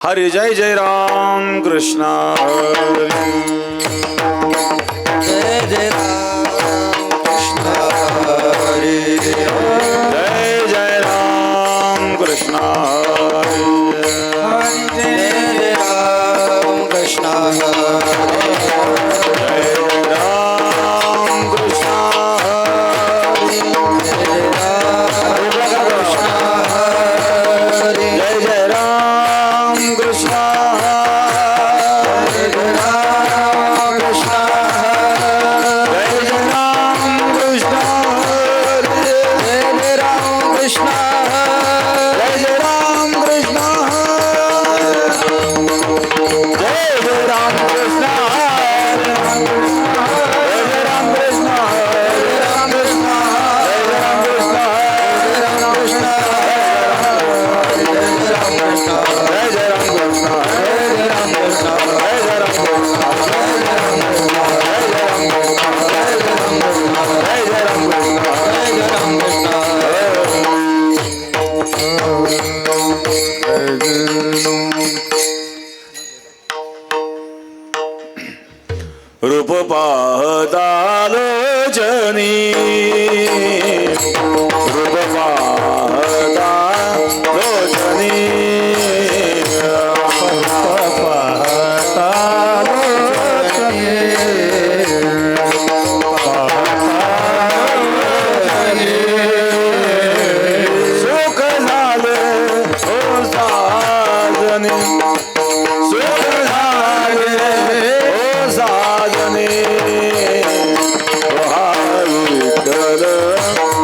हरी जय जय राम कृष्ण हरी जय जय राम कृष्ण हरी जय जय राम कृष्ण हरी जय जय राम कृष्ण हरी जय राम कृष्ण हरी जय राम कृष्ण हरी जय जय राम कृष्ण जय जय राम कृष्ण जय जय राम कृष्ण जय जय राम कृष्ण जय जय राम कृष्ण जय जय राम कृष्ण जय जय राम कृष्ण राम कृष्ण जय जय राम कृष्ण राम कृष्ण जय राम कृष्ण जय जय राम कृष्ण जय राम कृष्ण जय जय राम कृष्ण जय जय राम कृष्ण जय राम कृष्ण रूप पाहतालो जनी रूप पाहता लोचनी सुख झाले हो साजनी सुख झाले हो साजनी विठ्ठल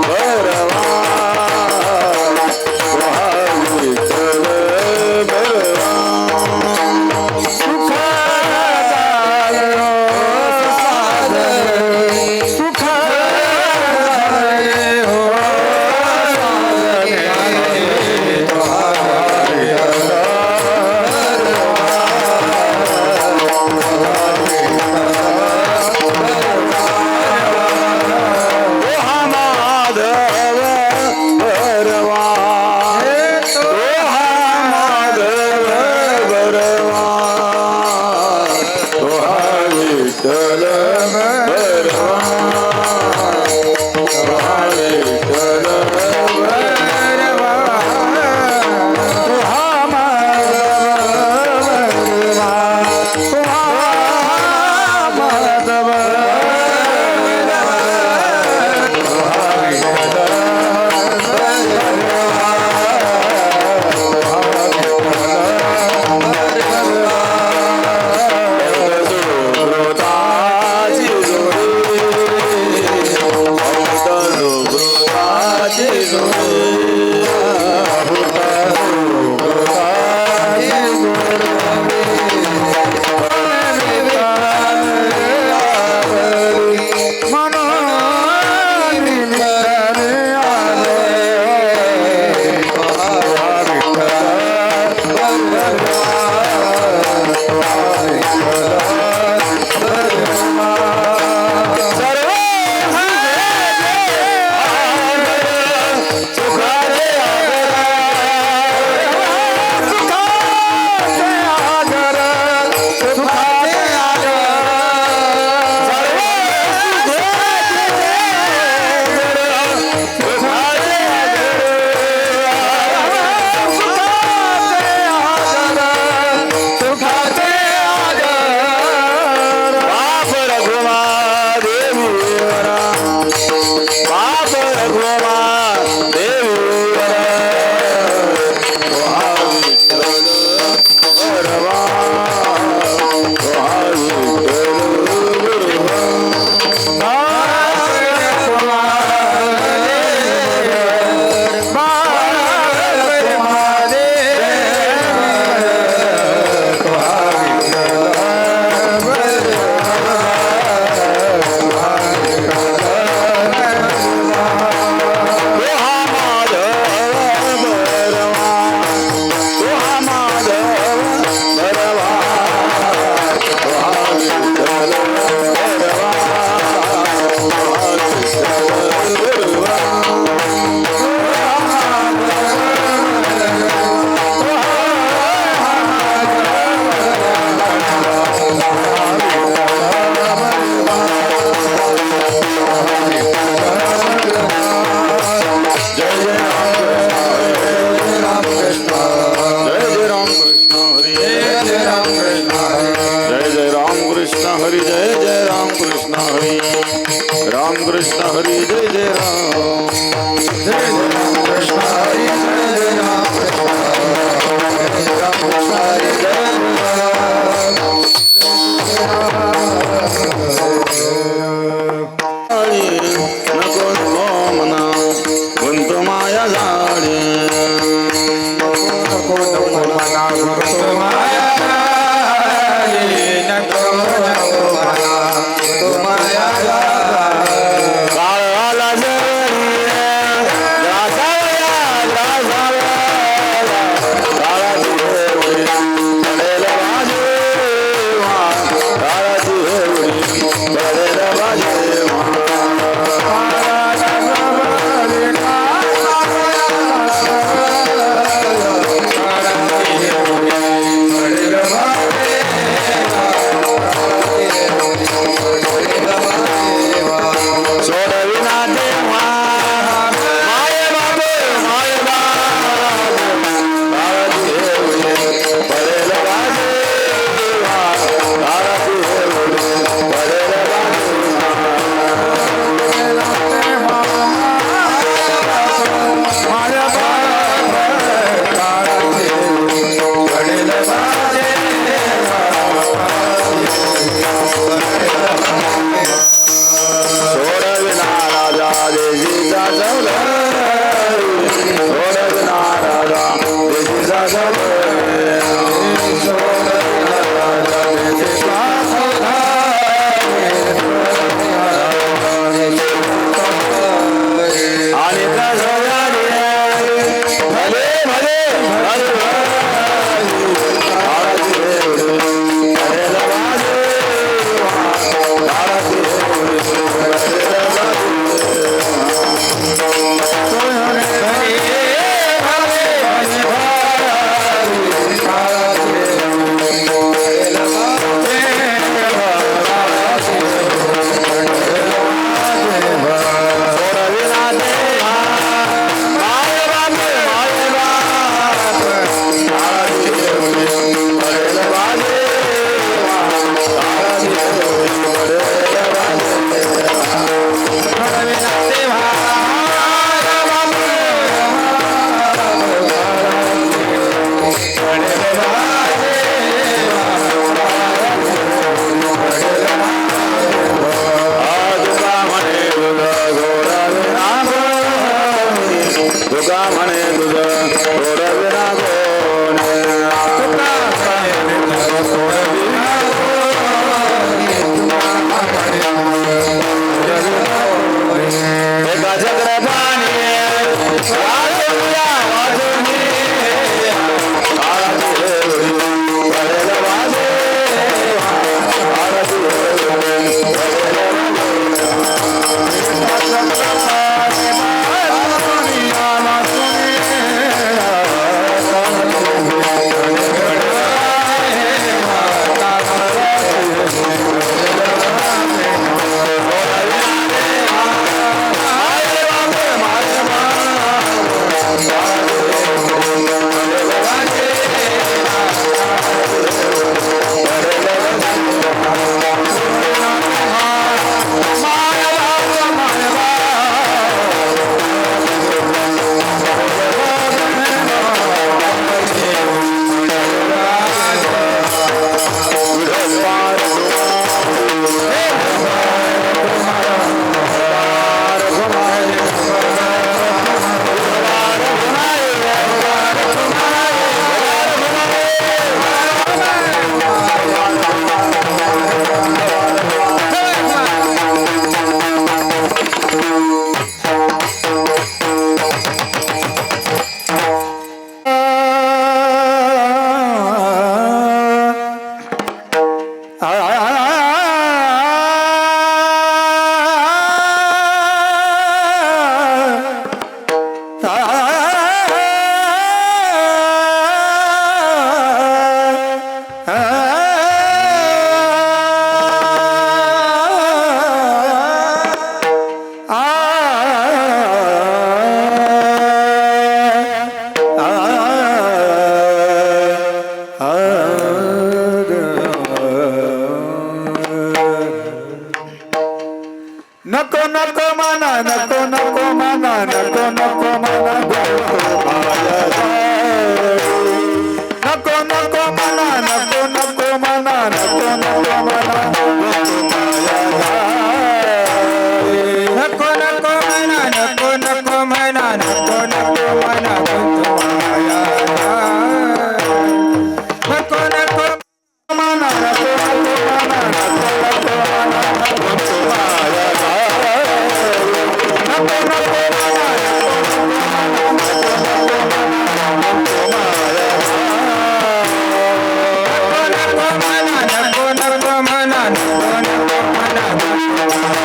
बरवा विठ्ठल बरवा सुख झाले हो साजनी सुख झाले हो माधव बरवा माधव बरवा विठ्ठल बरवा विठ्ठल बरवा माधव बाप रघुमा देवीवरा बाप रघुमा देवीवरा विठ्ठल बरवा विठ्ठल माधव कृष्ण हरी जय जय राम जय राम कृष्ण हरी जय राम कृष्ण जय राम कृष्ण हरी जय नको नको मना गुंत माया झाडे नको नको मना गुंतो माया झाली नको नको मना गुंतो माया झाली काळाला जरी ग्रासावया ग्रासावया काळाची हेवडी पडेल माझे काळाची हेवडी पडेल माझे हरे नको नको म्हणा नको नको म्हणा नको नको म्हणा नको नको म्हणा माया नको नको म्हणा नको नको म्हणा नको नको म्हणा नको नको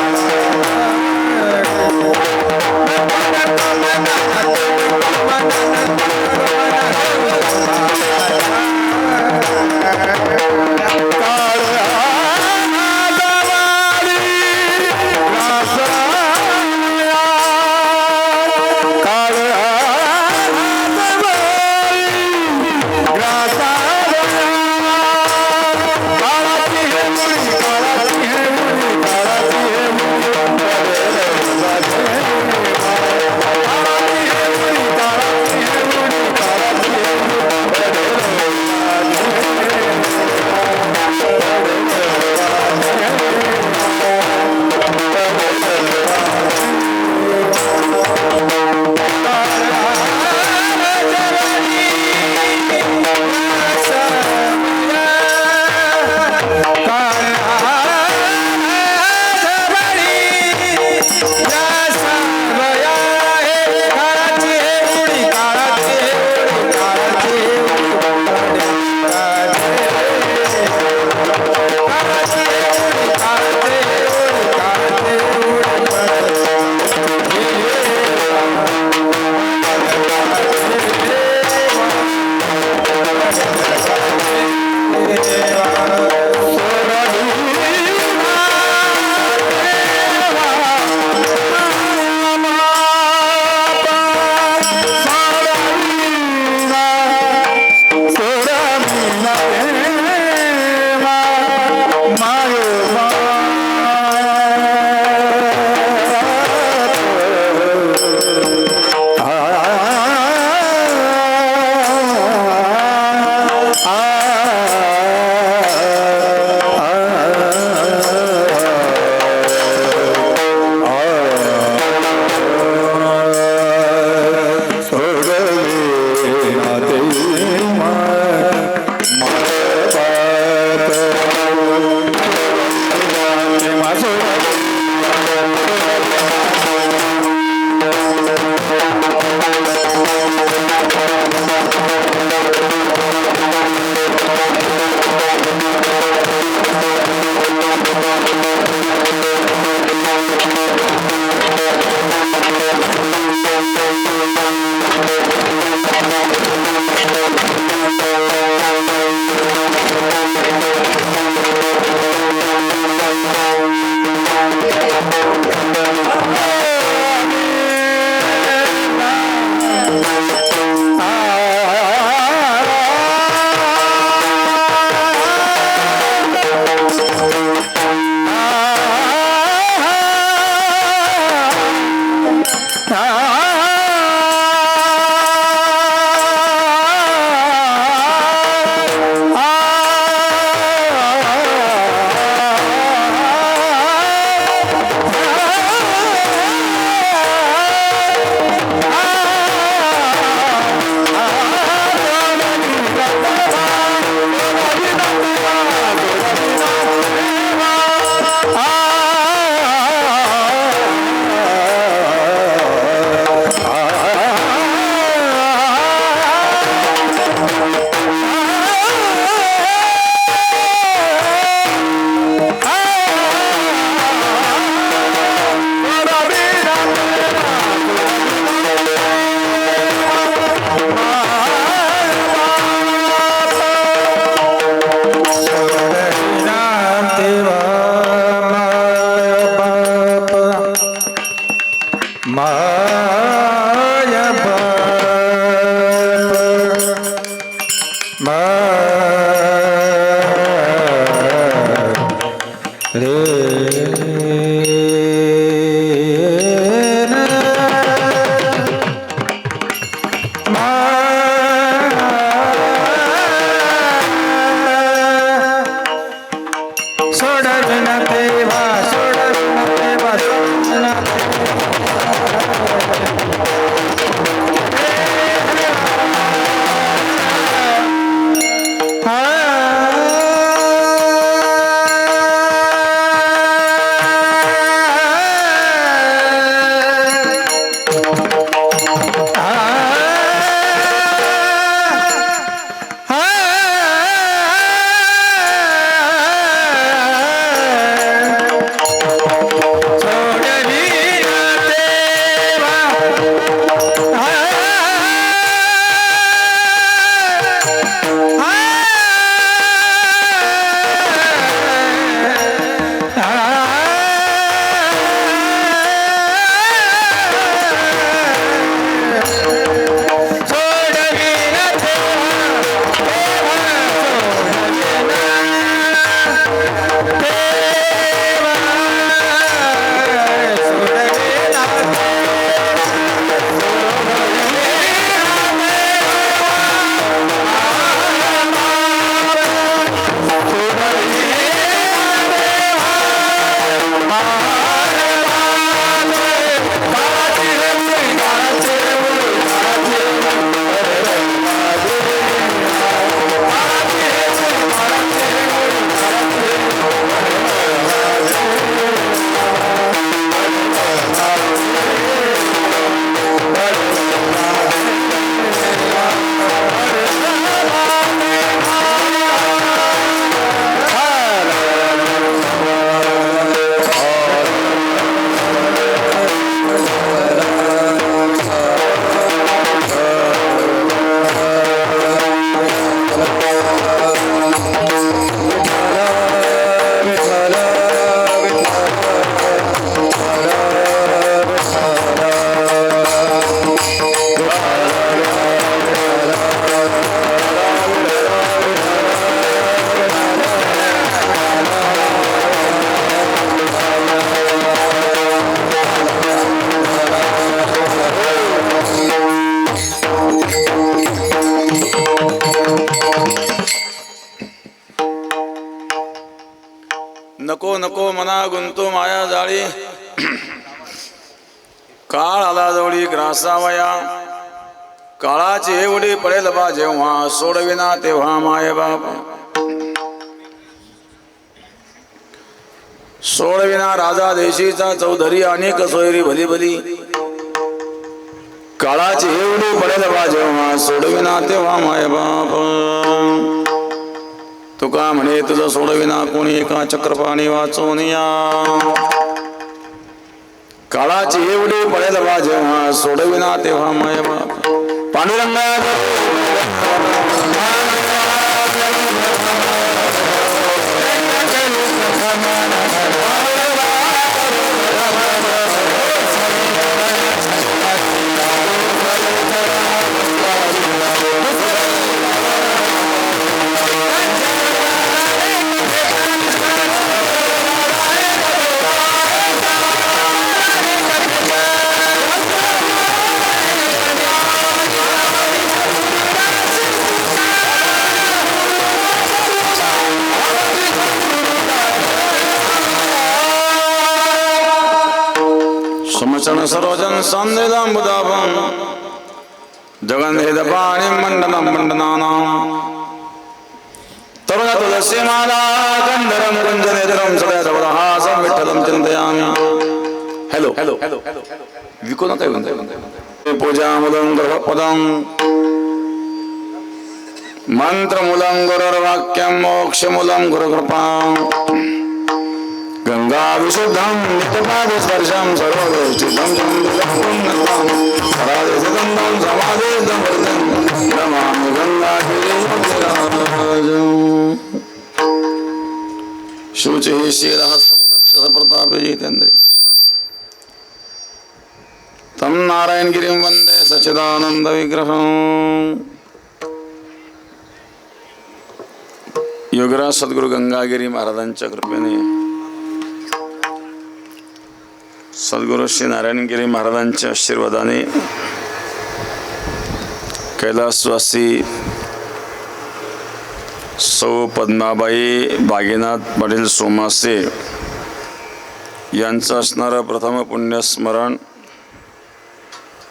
सोडविन तेव्हा सोडविन तेव्हा सोडविन नको नको मना गुंतो माया जाळी काळ आला जवळी ग्रासावया काळाची एवढी पडेल बा जेव्हा सोडविना तेव्हा माय बाप सोडविना राजा देशीचा चौधरी अनेक सोयरी भली भली काळाची एवढी पडेल बा जेव्हा सोडविना तेव्हा माय बाप तुका म्हणे तुझं सोडविना कोणी एका चक्रपाणी वाचून या काळाची एवढी पडेल बा जेव्हा सोडविना तेव्हा माय बाप पांडुरंगा समचन सरोजन संदेदांबुदाभं जगन्धेदपाणि मंडनं मंडनानां तरुण तुलसी माला गंधरं कुंजनेत्रं सदैवहासं विठ्ठलं चिन्तयामि हेलो हेलो विको नका येऊन पूजामुलं ग्रहपदं मंत्रमूलं गुरुर्वाक्यं मोक्षमूलं गुरुकृपां गंगा विशुद्धं नित्यपादस्पर्शं सर्वदोषितं पुण्यतां राजसगन्धं समाधितं वर्तं नमामि गंगागिरिराजं शुचिः श्रीरहस्यमुदक्षसप्रतापे जितेन्द्रिय तं नारायणगिरिं वन्दे सच्चिदानन्दविग्रहं योगराज सद्गुरु गंगागिरी महाराजांच्या कृपेने सद्गुरु श्री नारायणगिरी महाराजांच्या आशीर्वादाने कैलासवासी सौ पद्माबाई बागीनाथ पाटील सोमासे यांचं असणारं प्रथम पुण्यस्मरण.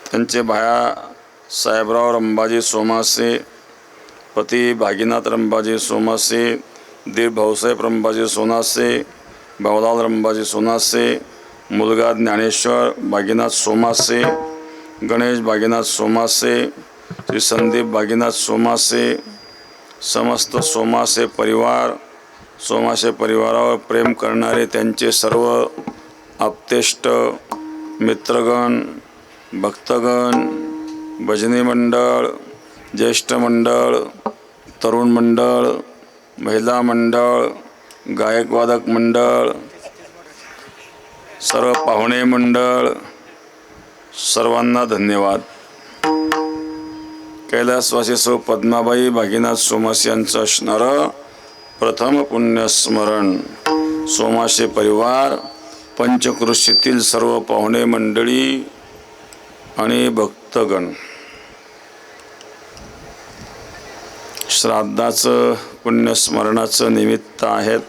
त्यांचे भाया साहेबराव रंबाजी सोमासे, पती भागीनाथ रंबाजी सोमासे, दीर भाऊसाहेब रंबाजी सोनासे, भाऊलाल रंबाजी सोनासे, मुलगा ज्ञानेश्वर बागीनाथ सोमासे, गणेश बागीनाथ सोमासे, श्री संदीप बागीनाथ सोमासे, समस्त सोमासे परिवार, सोमासे परिवारावर प्रेम करणारे त्यांचे सर्व आप्तेष्ट, मित्रगण, भक्तगण, भजनी मंडळ, ज्येष्ठ मंडळ, तरुण मंडळ, महिला मंडळ, गायकवादक मंडळ, सर्व पाहुणे मंडळ, सर्वांना धन्यवाद. कैलासवासी सौ पद्माबाई भागीनाथ सोमासे यांचं असणारं प्रथम पुण्यस्मरण. सोमासे परिवार, पंचक्रोशीतील सर्व पाहुणे मंडळी आणि भक्तगण. श्राद्धाचं पुण्यस्मरणाचं निमित्त आहेत.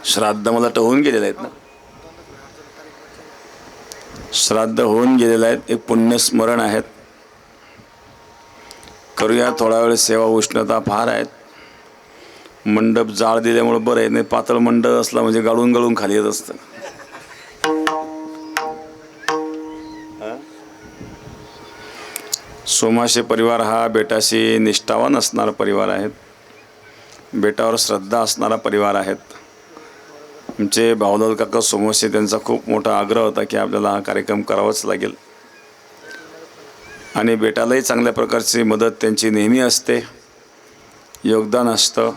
श्राद्ध मला होऊन गेलेले आहेत ना, श्राद्ध होऊन गेलेलं आहेत. एक पुण्यस्मरण आहेत. करूया थोडा वेळ सेवा. उष्णता फार आहेत. मंडप जाळ दिल्यामुळे बरं आहे, नाही पातळ मंडप असला म्हणजे गाळून गाळून खाली येत असतं. सोमासे परिवार हा बेटाशी निष्ठावान असणारा परिवार आहेत. बेटावर श्रद्धा असणारा परिवार आहेत. आमचे भाऊलाल काका सोमासे त्यांचा खूप मोठा आग्रह होता की आपल्याला हा कार्यक्रम करावाच लागेल, आणि बेटालाही चांगल्या प्रकारची मदत त्यांची नेहमी असते, योगदान असतं.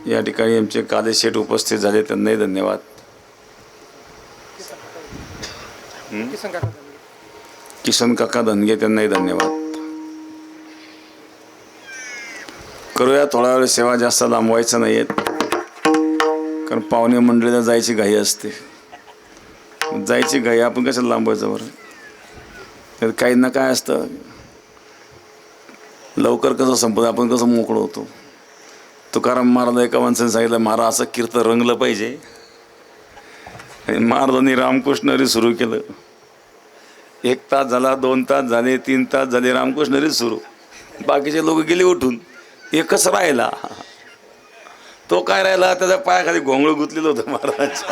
या ठिकाणी आमचे काले शेठ उपस्थित झाले, त्यांनाही धन्यवाद. किसन काका धनगे त्यांनाही धन्यवाद. करूया थोडा वेळ सेवा. जास्त लांबवायचं नाही आहेत, कारण पाहुणे मंडळीला जायची घाई असते. जायची घाई आपण कशाला लांबवायचं बरं. तर काही ना काय असतं, लवकर कसं संपत आपण कसं मोकळं होतो. तुकाराम महाराज एका माणसाने सांगितलं, महाराज असं कीर्तन रंगलं पाहिजे. आणि महाराजांनी रामकृष्णरी सुरू केलं. 1 तास झाला, 2 तास झाले, 3 तास झाले, रामकृष्णरी सुरू. बाकीचे लोक गेले उठून. एकच राहिला. तो काय राहिला, त्याच्या पायाखाली घोंगळ गुंतलेलं होतं महाराज.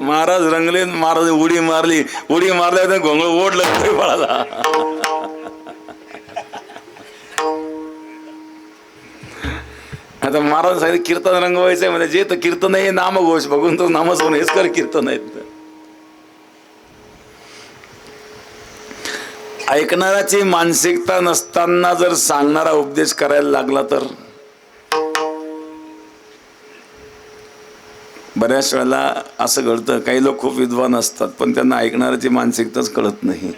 महाराज रंगले, महाराज उडी मारली. उडी मारल्या घोंगळ ओढलं तरी पळाला. आता महाराज सांगितलं कीर्तन रंगवायचंय म्हणजे जे तर कीर्तन आहे नामघोष बघून तो नामस्मरण हेच कर कीर्तन आहेत. ऐकणाराची मानसिकता नसताना जर सांगणारा उपदेश करायला लागला तर बऱ्याच वेळेला असं घडतं. काही लोक खूप विद्वान असतात पण त्यांना ऐकणाराची मानसिकताच कळत नाही.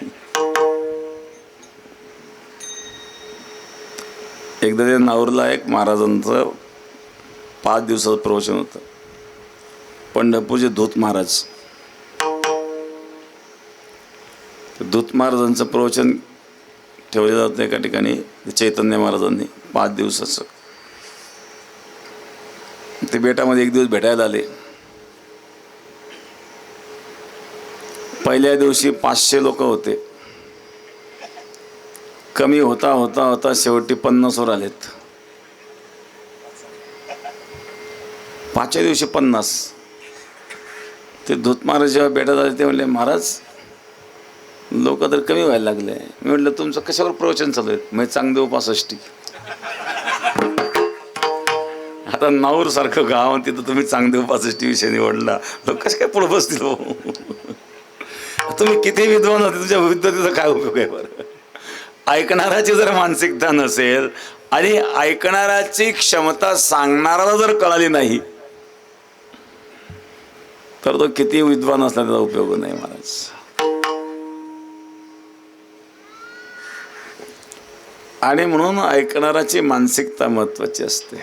एकदा ते नाऊरला एक महाराजांचं 5 दिवसाचं प्रवचन होतं. पंढरपूरचे धूत महाराज, धूत महाराजांचं प्रवचन ठेवलं जातं एका ठिकाणी चैतन्य महाराजांनी 5 दिवसाचं. ते बेटामध्ये एक दिवस भेटायला आले. पहिल्या दिवशी 500 लोक होते. कमी होता होता होता शेवटी 50 वर आलेत. 5व्या दिवशी 50. ते धूत महाराज जेव्हा भेटत आले ते म्हणले, महाराज लोक तर कमी व्हायला लागले. मी म्हटलं तुमचं कशावर प्रवचन चालू आहे? म्हणजे चांगदेव 65. आता नाऊर सारखं गाव तिथं तुम्ही चांगदेव 65 विषय निवडला, लोक कसे काय पुढे बसतील हो? तुम्ही किती विद्वान होते, तुझ्या विद्वतेचा काय उपयोग आहे बरं? ऐकणाराची जर मानसिकता नसेल आणि ऐकणाराची क्षमता सांगणाराला जर कळाली नाही तर तो किती विद्वान असला त्याचा उपयोग नाही महाराज. आणि म्हणून ऐकणाराची मानसिकता महत्वाची असते.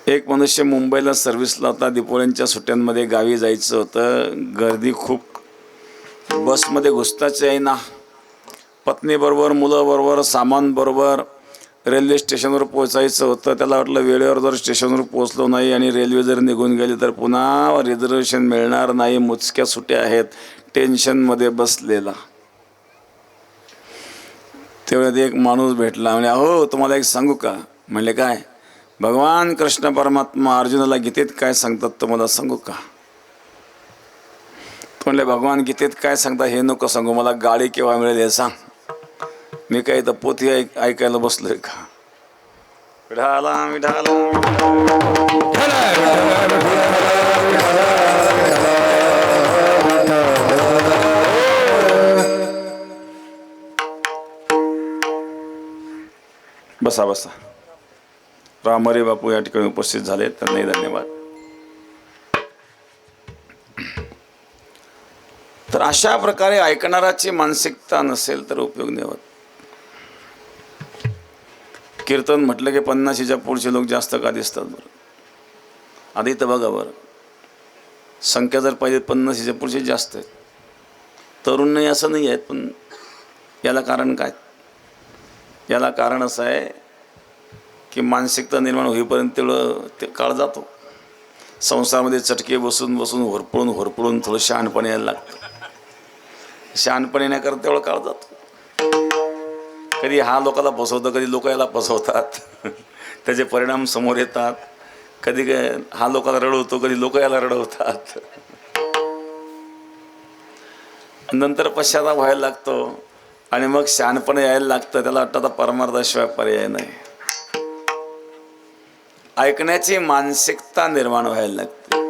एक मनुष्य मुंबईला सर्व्हिसला होता. दीपोळ्यांच्या सुट्ट्यांमध्ये गावी जायचं होतं. गर्दी खूप. बसमध्ये घुसताच आहे ना. पत्नीबरोबर, मुलाबरोबर, सामानबरोबर रेल्वे स्टेशनवर पोचायचं होतं. त्याला वाटलं वेळेवर जर स्टेशनवर पोचलो नाही आणि रेल्वे जर निघून गेली तर पुन्हा रिझर्वेशन मिळणार नाही, मोजक्या सुट्या आहेत, टेन्शनमध्ये बसलेला. तेवढ्यात एक माणूस भेटला. म्हणजे अहो तुम्हाला एक सांगू का? म्हणले काय? भगवान कृष्ण परमात्मा अर्जुनाला गीतेत काय सांगतात तुम्हाला सांगू का? म्हणले भगवान गीतेत काय सांगता हे नको सांगू, मला गाडी केव्हा मिळेल हे सांग. मी काय तर पोथी ऐकायला बसलोय का? विठाला विठाला बसा बसा. रामरे बापू या ठिकाणी उपस्थित झाले, त्यांनाही धन्यवाद. तर अशा प्रकारे ऐकणाराची मानसिकता नसेल तर उपयोग नाही होत. कीर्तन म्हटलं की 50च्या पुढचे लोक जास्त का दिसतात बरं? आधी तर बघा बरं, संख्या जर पाहिजे 50च्या पुढचे जास्त आहेत. तरुण नाही असं नाही आहेत, पण याला कारण काय? याला कारण असं आहे की मानसिकता निर्माण होईपर्यंत तेवढं ते काळ जातो. संसारामध्ये चटके बसून बसून होरपळून थोडं शहाणपण यायला लागतं. शहाणपण येण्याकरता तेवढं काळ जातो. कधी हा लोकाला फसवतं, कधी लोक याला फसवतात. त्याचे परिणाम समोर येतात. कधी हा लोकाला रडवतो, कधी लोक याला रडवतात. नंतर पश्चाताप व्हायला लागतो आणि मग शहाणपण यायला लागतं. त्याला वाटतं आता परमार्थाशिवाय पर्याय नाही. ऐकण्याची मानसिकता निर्माण व्हायला लागते.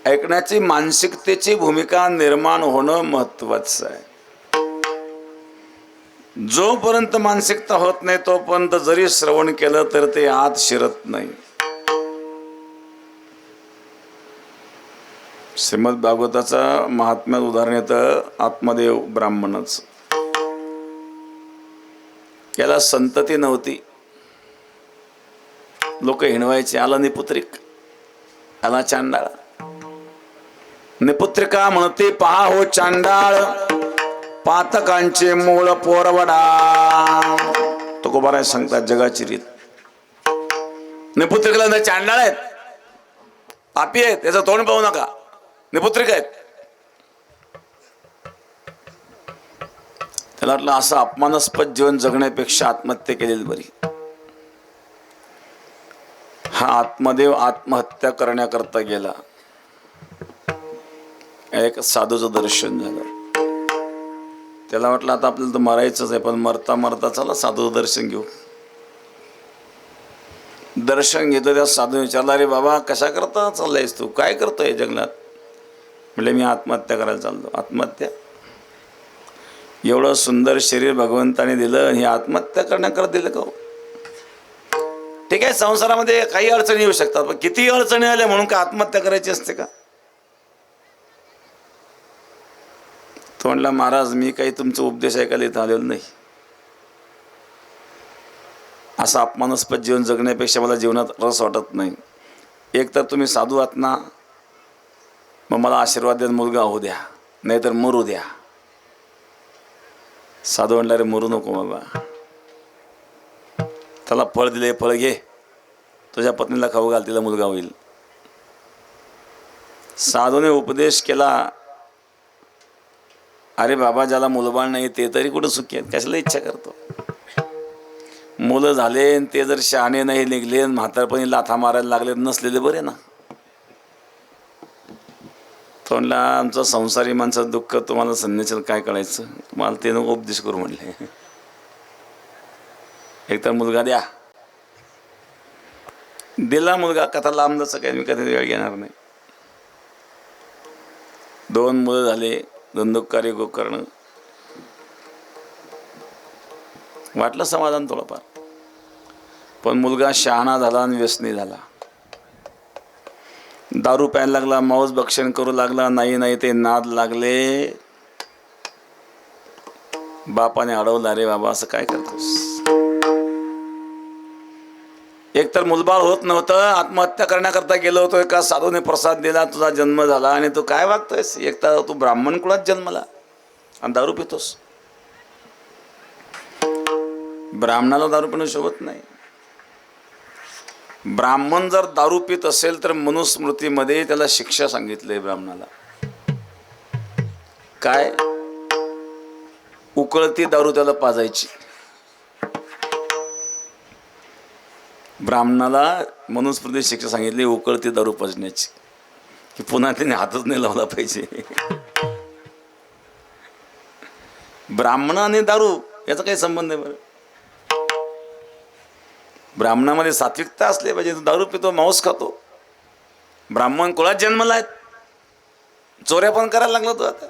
ऐकण्याची मानसिकतेची भूमिका निर्माण होणं महत्वाचं आहे. जोपर्यंत मानसिकता होत नाही तोपर्यंत जरी श्रवण केलं तर ते आत शिरत नाही. श्रीमद भागवताचा महात्म्यात उदाहरण येतं आत्मदेव ब्राह्मणच. याला संतती नव्हती. लोक हिणवायचे, आला निपुत्रिक, आला चांडाळ. निपुत्रिका म्हणते पहा हो चांडाळ, पातकांचे मूळ पोरवडा. तुकोबाराय सांगतात जगाची रीत. निपुत्रिकेला चांडाळ आहेत, पापी आहेत, त्याचं तोंड पाहू नका. निपुत्रिक आहेत. त्याला वाटलं असं अपमानास्पद जीवन जगण्यापेक्षा आत्महत्या केलेली बरी. हा आत्मदेव आत्महत्या करण्याकरता गेला. एक साधूचं दर्शन झालं. त्याला वाटलं आता आपल्याला तर मरायचंच आहे, पण मरता मरता चला साधूचं दर्शन घेऊ. दर्शन घेतलं. त्या साधू विचारला, अरे बाबा कशा करता चाललायस तू? काय करतोय जंगलात? म्हणजे मी आत्महत्या करायला चाललो. आत्महत्या? एवढं सुंदर शरीर भगवंताने दिलं आणि आत्महत्या करण्याकरता दिलं का? ठीक आहे, संसारामध्ये काही अडचणी येऊ शकतात, पण किती अडचणी आल्या म्हणून का आत्महत्या करायची असते का? तो म्हणला, महाराज मी काही तुमचा उपदेश ऐकायला इथं आलेलो नाही. असं अपमानास्पद जीवन जगण्यापेक्षा मला जीवनात रस वाटत नाही. एक तर तुम्ही साधू आहात ना, मग मला आशीर्वाद द्या, मुलगा होऊ द्या, नाहीतर मरू द्या. साधू म्हणला, रे मरू नको बाबा. त्याला फळ दिले, फळ घे, तुझ्या पत्नीला खाऊ घाल, तिला मुलगा होईल. साधूने उपदेश केला. अरे बाबा, ज्याला मुलबाळ नाही ते तरी कुठं सुखी आहेत, कशाला इच्छा करतो? मुलं झाले ते जर शहाणे नाही निघले, म्हातारपणी लाथा मारायला लागले नसलेले बरे ना. तो म्हणला, आमचं संसारी माणसाचं दुःख तुम्हाला संन्यासाला काय कळायचं? तुम्हाला ते नको उपदेश करू म्हणले. एकतर मुलगा द्या. दिला मुलगा. कथा लांब जसं काय, मी कधी वेळ घेणार नाही. 2 मुलं झाले. धंदोकारी गोकर्ण. वाटलं समाधान थोडंफार, पण मुलगा शहाणा झाला आणि व्यसनी झाला. दारू प्यायला लागला, मांस भक्षण करू लागला. नाही ते नाद लागले. बापाने अडवला, रे बाबा असं काय करतोस? एकतर मुलबाळ होत नव्हतं, आत्महत्या करण्याकरता गेलो होतो. एका साधूने प्रसाद दिला, तुझा जन्म झाला आणि तू काय वागतोयस? एकतर तू ब्राह्मण कुळात जन्मला आणि दारू पितोस. ब्राह्मणाला दारू पिणं शोभत नाही. ब्राह्मण जर दारू पित असेल तर मनुस्मृतीमध्ये त्याला शिक्षा सांगितली ब्राह्मणाला. काय? उकळती दारू त्याला पाजायची. ब्राह्मणाला मनुस्मृती शिक्षा सांगितली उकळती दारू पाजण्याची, की पुन्हा त्याने हातच नाही लावला पाहिजे. ब्राह्मण आणि दारू याचा काही संबंध आहे बरं? ब्राह्मणामध्ये सात्विकता असली पाहिजे. तो दारू पितो, मांस खातो. ब्राह्मण कुळात जन्मला आहेत, चोऱ्या पण करायला लागला तो. आता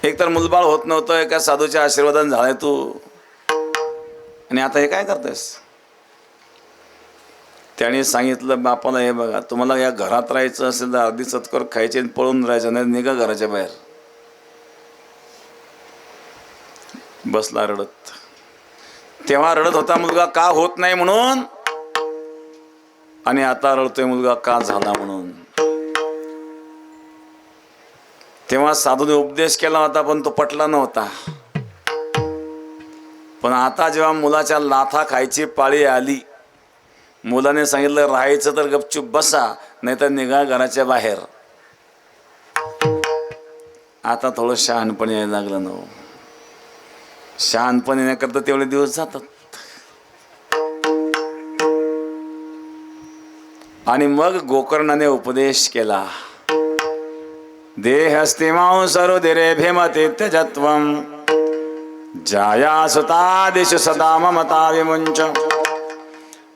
एक तर मुलबाळ होत नव्हतं, एका साधूच्या आशीर्वादाने झालाय तू, आणि आता हे काय करतेस? त्याने सांगितलं बापाला, हे बघा, तुम्हाला या घरात राहायचं असेल तर अर्धी सत्कर खायचे आणि पळून राहायचं, नाही निघा घराच्या बाहेर. बसला रडत. तेव्हा रडत होता मुलगा का होत नाही म्हणून, आणि आता रडतोय मुलगा का झाला म्हणून. तेव्हा साधूने उपदेश केला होता पण तो पटला नव्हता. पण आता जेव्हा मुलाच्या लाथा खायची पाळी आली, मुलाने सांगितलं राहायचं तर गपचूप बसा, नाही तर निघा घराच्या बाहेर. आता थोडं शहाणपण यायला लागलं ना. शहाणपण येण्याकरता तेवढे दिवस जातात. आणि मग गोकर्णाने उपदेश केला. देहस्ति मांसरुधिरे भीमति त्यजत्वं जाया सुतादिषु सदा ममता विमुञ्च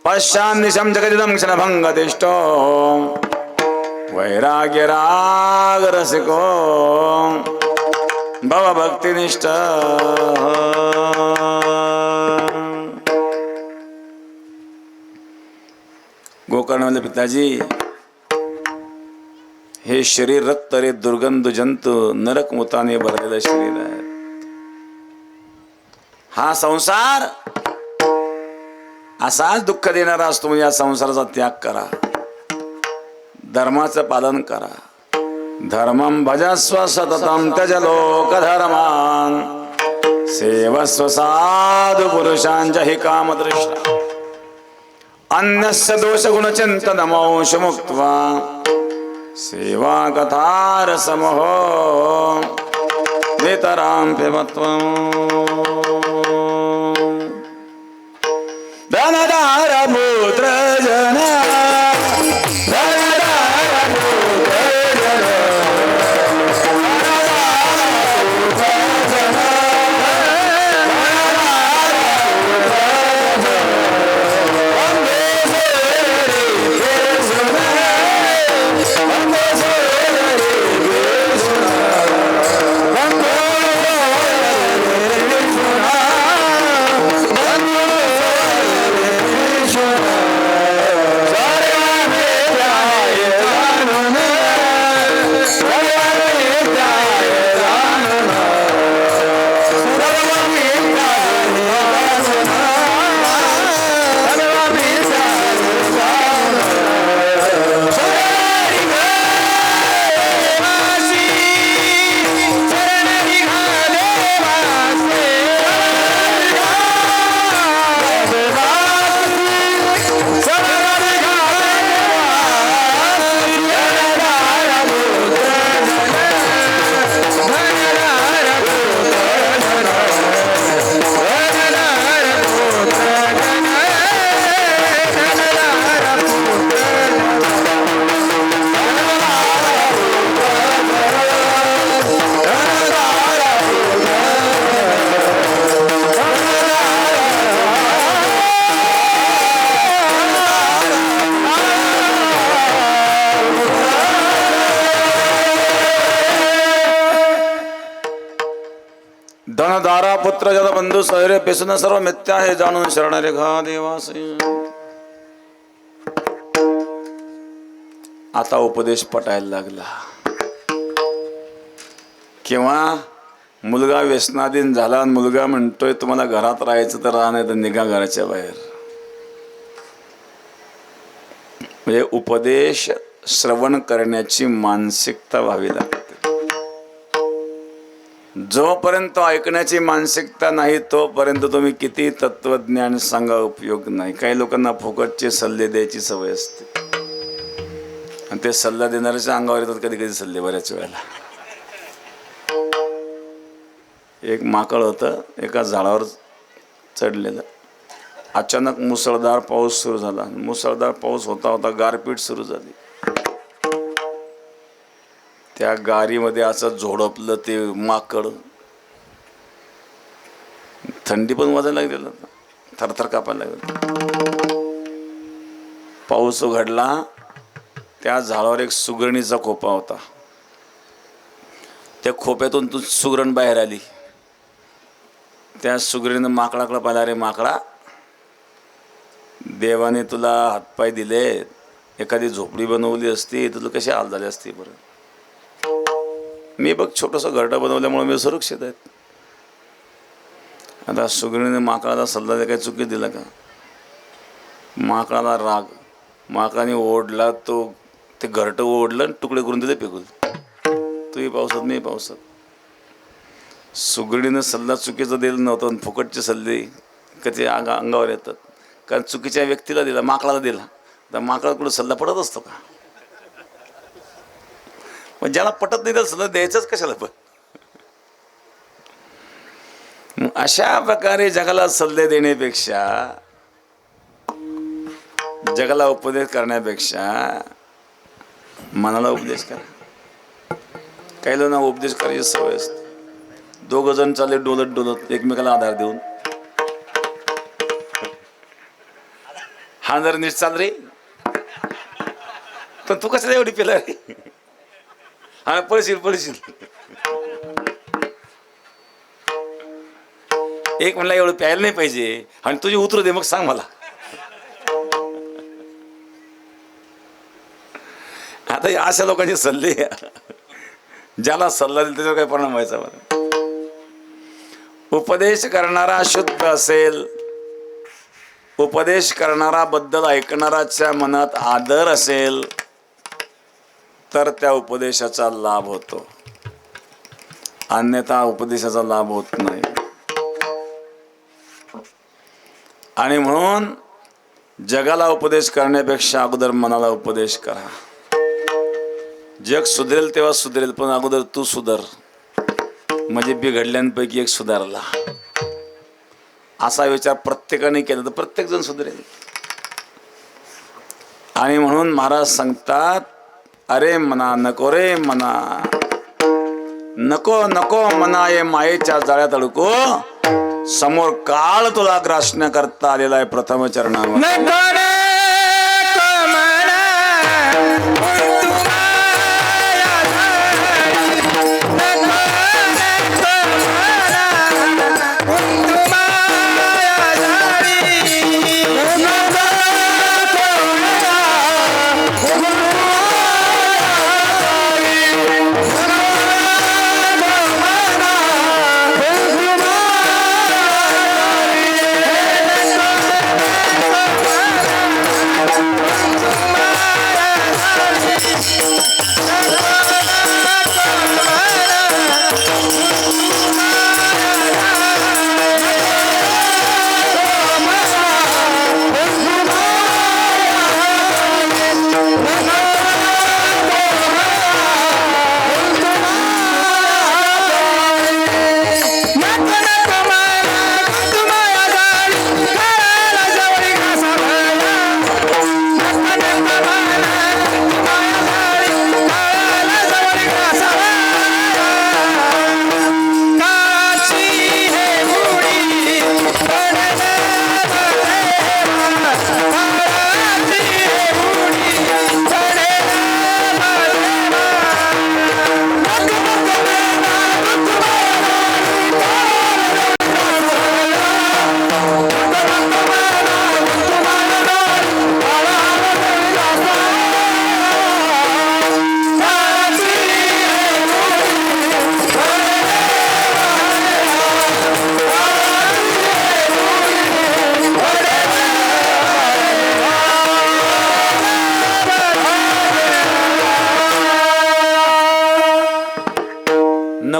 पश्चान्निशं जगदिदं क्षणभङ्गतिष्ठो वैराग्यरागरसिको भवभक्तिनिष्ठ. गोकर्णाले पिताजी, हे शरीर रक्त रे दुर्गंध जंतू नरक मुताने भरलेलं शरीर आहे. हा संसार असाच दुःख देणारा असतो. या संसाराचा त्याग करा, धर्माचं पालन करा. धर्मं भजस्व सततं त्यज लोकधर्मान् सेवस्व साधु पुरुषांच हि कामदृष्टा अन्यस्य दोषगुणचिन्तनमंश मुक्त्वा सेवा कथारसमहो नितरां पिबत्वम्. धनदार पुत्र जन धनधारा पुत्र जल बंधू सैरे पेसून सर्व मिथ्या हे जाणून शरण रेखा देवास. आता उपदेश पटायला लागला. केव्हा मुलगा व्यसनाधीन झाला, मुलगा म्हणतोय तुम्हाला घरात राहायचं तर राहा, नाही तर निघा घराच्या बाहेर. म्हणजे उपदेश श्रवण करण्याची मानसिकता व्हावी लागते. जोपर्यंत ऐकण्याची मानसिकता नाही तोपर्यंत तुम्ही किती तत्वज्ञान सांगा उपयोग नाही. काही लोकांना फुकटचे सल्ले द्यायची सवय असते आणि ते सल्ला देणाऱ्याच्या अंगावर येतात कधी कधी सल्ले बऱ्याच वेळेला. एक माकड होतं एका झाडावर चढलेलं. अचानक मुसळधार पाऊस सुरू झाला. मुसळधार पाऊस होता होता गारपीट सुरू झाली. त्या गारीमध्ये असं झोडपलं ते माकड. थंडी पण वाजायला लागलेलं, थरथर कापायला लागलं. पाऊस उघडला. त्या झाडावर एक सुगरणीचा खोपा होता. त्या खोप्यातून तू सुगरण बाहेर आली. त्या सुगरणीनं माकडाकडे पाहिला, अरे माकडा, देवाने तुला हातपाय दिले, एखादी झोपडी बनवली असती तुला कशी हाल झाले असते बरं. मी बघ छोटंसं घरटं बनवल्यामुळे मी सुरक्षित आहे. आता सुगरणीने माकडाला सल्ला द्या, काही चुकी दिला का? माकडाला राग. माकडाने ओढला, तो ते घरटं ओढलं आणि तुकडे करून दिले फेकून. तूही पावसात मी पावसात. सुगरणीनं सल्ला चुकीचा दिला नव्हता आणि फुकटचे सल्ले कधी अंगावर येतात. कारण चुकीच्या व्यक्तीला दिला, माकडाला दिला, तर माकडाकडून सल्ला पडत असतो का? पण ज्याला पटत नाही त्याला सल्ला द्यायचंच कशाला? पण अशा प्रकारे जगाला सल्ले देण्यापेक्षा, जगाला उपदेश करण्यापेक्षा मनाला उपदेश करा. काही लोकांना उपदेश करायची सवय असते. दोघं जण चालले डोलत डोलत एकमेकाला आधार देऊन, हा जर नीट चाल रे, पण तू कशाला एवढी पेला रे, हा पळशील पळशील. एक म्हणला एवढं प्यायला नाही पाहिजे आणि तुझी उतरू दे मग सांग मला. आता अशा लोकांचे सल्ले, ज्याला सल्ला दिला त्याच्यावर काय परिणाम व्हायचा बरं. उपदेश करणारा शुद्ध असेल, उपदेश करणारा बद्दल ऐकणाराच्या मनात आदर असेल तर त्या उपदेशाचा लाभ होतो, अन्यथा उपदेशाचा लाभ होत नाही. आणि म्हणून जगाला उपदेश करण्यापेक्षा अगोदर मनाला उपदेश करा. जग सुधरेल तेव्हा सुधरेल, पण अगोदर तू सुधर, म्हणजे बिघडल्यांपैकी एक सुधारला. असा विचार प्रत्येकाने केला तर प्रत्येक जण सुधरेल. आणि म्हणून महाराज सांगतात, अरे मना नको रे मना, नको नको मना ये मायेच्या जाळ्यात अडको, समोर काळ तुला ग्रासण्या करता आलेला आहे प्रथम चरणावर.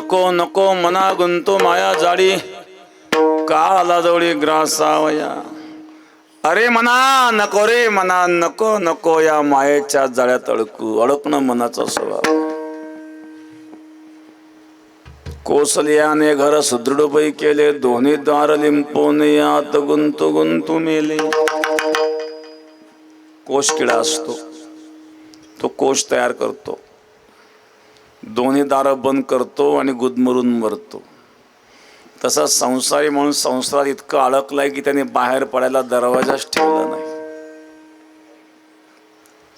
नको नको मना गुंतो माया जाडी, काला जवळी ग्रासावया. अरे मना नको रे मना, नको नको या मायेच्या जाळ्यात अडकू. अडकणं मनाचा स्वभाव. कौसल्याने घर सुदृढ पै केले, दोन्ही द्वार लिंपून यात गुंतू गुंतू मेले. कोश किडा असतो, तो कोश तयार करतो, दोन्ही दार बंद करतो आणि गुदमरून मरतो. तसा संसारी म्हणून संसारात इतकं अडकलाय की त्याने बाहेर पडायला दरवाजाच ठेवला नाही.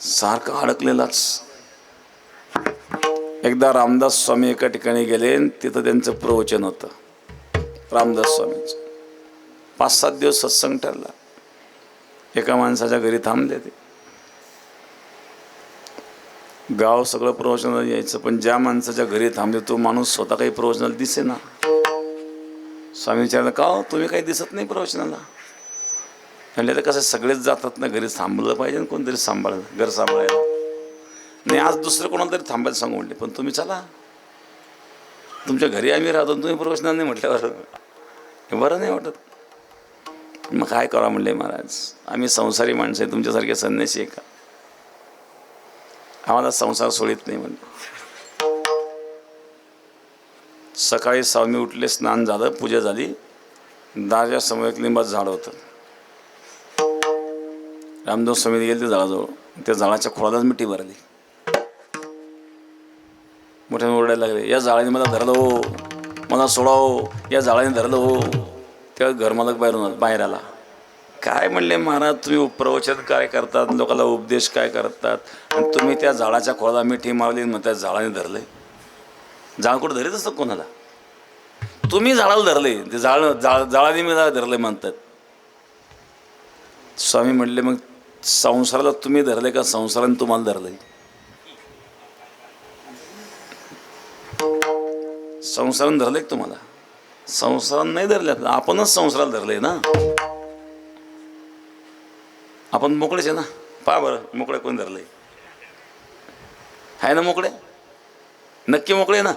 सारखं अडकलेलाच. एकदा रामदास स्वामी एका ठिकाणी गेले, तिथं त्यांचं प्रवचन होतं. रामदास स्वामींचं 5-7 दिवस सत्संग ठरला. एका माणसाच्या घरी थांबले ते. गाव सगळं प्रवचनाला यायचं, पण ज्या माणसाच्या घरी थांबले तो माणूस स्वतः काही प्रवचनाला दिसे ना. स्वामी विचारलं, का हो तुम्ही काही दिसत नाही प्रवचनाला? म्हणले तर कसं सगळेच जातात ना, घरी थांबलं पाहिजे ना कोणतरी घर सांभाळायला. नाही आज दुसरं कोणाला तरी थांबायला सांगू म्हणले, पण तुम्ही चला, तुमच्या घरी आम्ही राहतो, तुम्ही प्रवचनाला नाही म्हटल्यावर हे बरं नाही वाटत. मग काय करा म्हणले महाराज, आम्ही संसारी माणसं आहे, तुमच्यासारखे संन्यासी आहे का? आम्हाला संसार सोडित नाही म्हणले. सकाळी स्वामी उठले, स्नान झालं, पूजा झाली. दाराच्या समोर एक लिंबाचं झाड होतं. रामदास स्वामी गेले ते झाडाजवळ. त्या झाडाच्या खोडालाच मिठी भरली. मोठ्याने ओरडायला लागले, या झाडाने मला धरलं हो, मला सोडाव, या झाडाने धरलं हो. तेव्हा घरमालक बाहेर आला. काय म्हणले महाराज, तुम्ही प्रवचन काय करतात, लोकांना उपदेश काय करतात, आणि तुम्ही त्या झाडाच्या खोडाला मिठी मारली, मग त्या झाडाने धरले. झाड कुठं धरीत असतं कोणाला? तुम्ही झाडाला धरले, ते झाडाने मी धरले म्हणतात. स्वामी म्हणले, मग संसाराला तुम्ही धरले का संसाराने तुम्हाला धरले? संसाराने धरले का तुम्हाला? संसाराने नाही धरले, आपणच संसाराला धरले ना. आपण मोकळेच आहे ना. पहा बरं, मोकळे कोण धरले आहे ना? मोकळे नक्की मोकळे ना.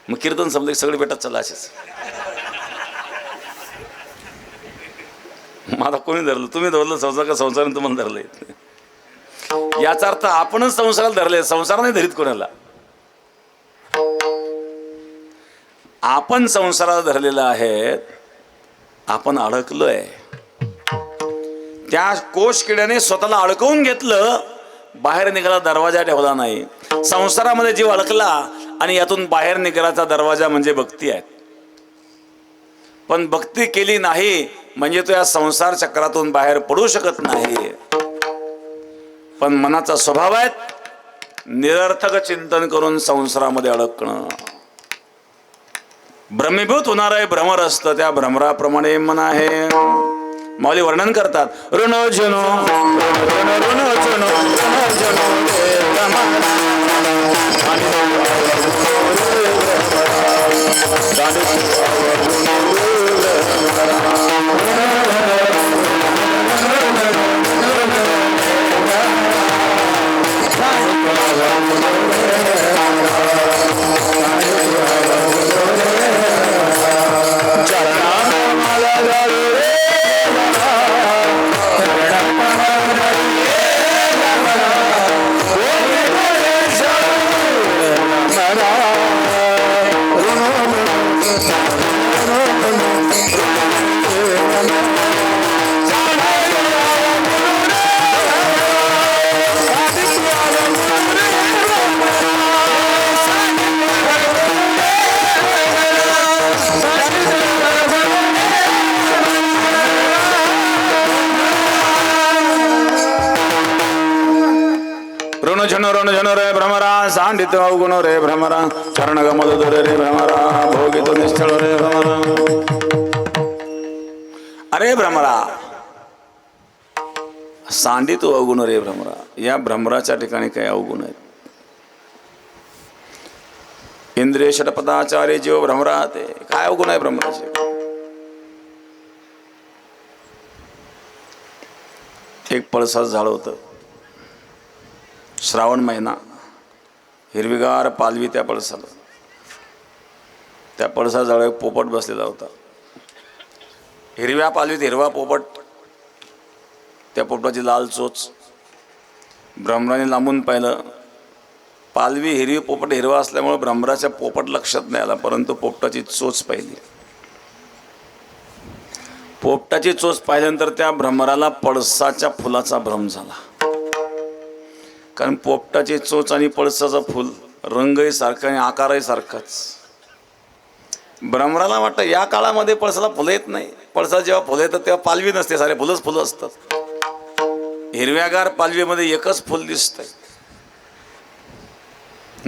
मग कीर्तन संपले सगळे भेटत चला असेच. मला कोणी धरलं? तुम्ही धरलं संसार का संसाराने तुम्हाला धरले? याचा अर्थ आपणच संसाराला धरले, संसार नाही धरीत कोणाला. आपण संसाराला धरलेला आहे, आपण अडकलोय. त्या कोश किड्याने स्वतःला अडकवून घेतलं, बाहेर निघाला दरवाजा ठेवला नाही. संसारामध्ये जीव अडकला आणि यातून बाहेर निघाल्याचा दरवाजा म्हणजे भक्ती आहे. पण भक्ती केली नाही म्हणजे तो या संसार चक्रातून बाहेर पडू शकत नाही. पण मनाचा स्वभाव आहे निरर्थक चिंतन करून संसारामध्ये अडकणं. भ्रमीभूत होणार आहे भ्रमर असतं, त्या भ्रमराप्रमाणे मन आहे. माऊली वर्णन करतात, ऋण जनो झनो रे भ्रमरा, सांडित अवगुण रे भ्रमरा, चरण गमद रे भ्रमरा, भोगित निश्चळ रे भ्रमरा. अरे भ्रमरा, सांडित अवगुण रे भ्रमरा. या भ्रमराच्या ठिकाणी काही अवगुण आहेत. इंद्रिय षटपदाचार्य जीव भ्रमरा, ते काय अवगुण आहे भ्रमराचे? एक पळसाचं झाड होतं. श्रावण महिना, हिरवीगार पालवी त्या पळसाला. त्या पळसाजवळ एक पोपट बसलेला होता. हिरव्या पालवीत हिरवा पोपट, त्या पोपटाची लाल चोच. भ्रमराने लांबून पाहिलं, पालवी हिरवी, पोपट हिरवा असल्यामुळे भ्रमराच्या पोपट लक्षात नाही आला, परंतु पोपटाची चोच पाहिली. पोपटाची चोच पाहिल्यानंतर त्या भ्रमराला पळसाच्या फुलाचा भ्रम झाला. कारण पोपटाची चोच आणि पळसाचं फुल रंगही सारखा आणि आकारही सारखाच. भ्रमराला वाटतं या काळामध्ये पळसाला फुलं येत नाही. पळसाला जेव्हा फुलं येतात तेव्हा पालवी नसते, सारे फुलंच फुलं असतात. हिरव्यागार पालवीमध्ये एकच फुल दिसतंय.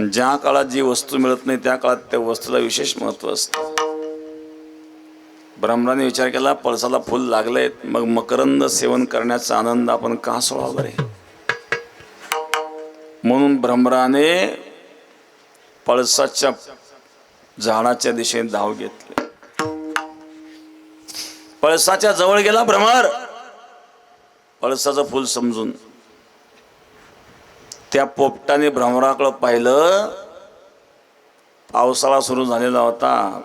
ज्या काळात जी वस्तू मिळत नाही त्या काळात त्या वस्तूला विशेष महत्त्व असतं. भ्रमराने विचार केला, पळसाला फुल लागलंय, मग मकरंद सेवन करण्याचा आनंद आपण का सोडावा बरे. म्हणून भ्रमराने पळसाच्या झाडाच्या दिशेने धाव घेतली. पळसाच्या जवळ गेला भ्रमर. पळसाचं फुल समजून त्या पोपटाने भ्रमराकडे पाहिलं. पावसाळा सुरू झालेला होता.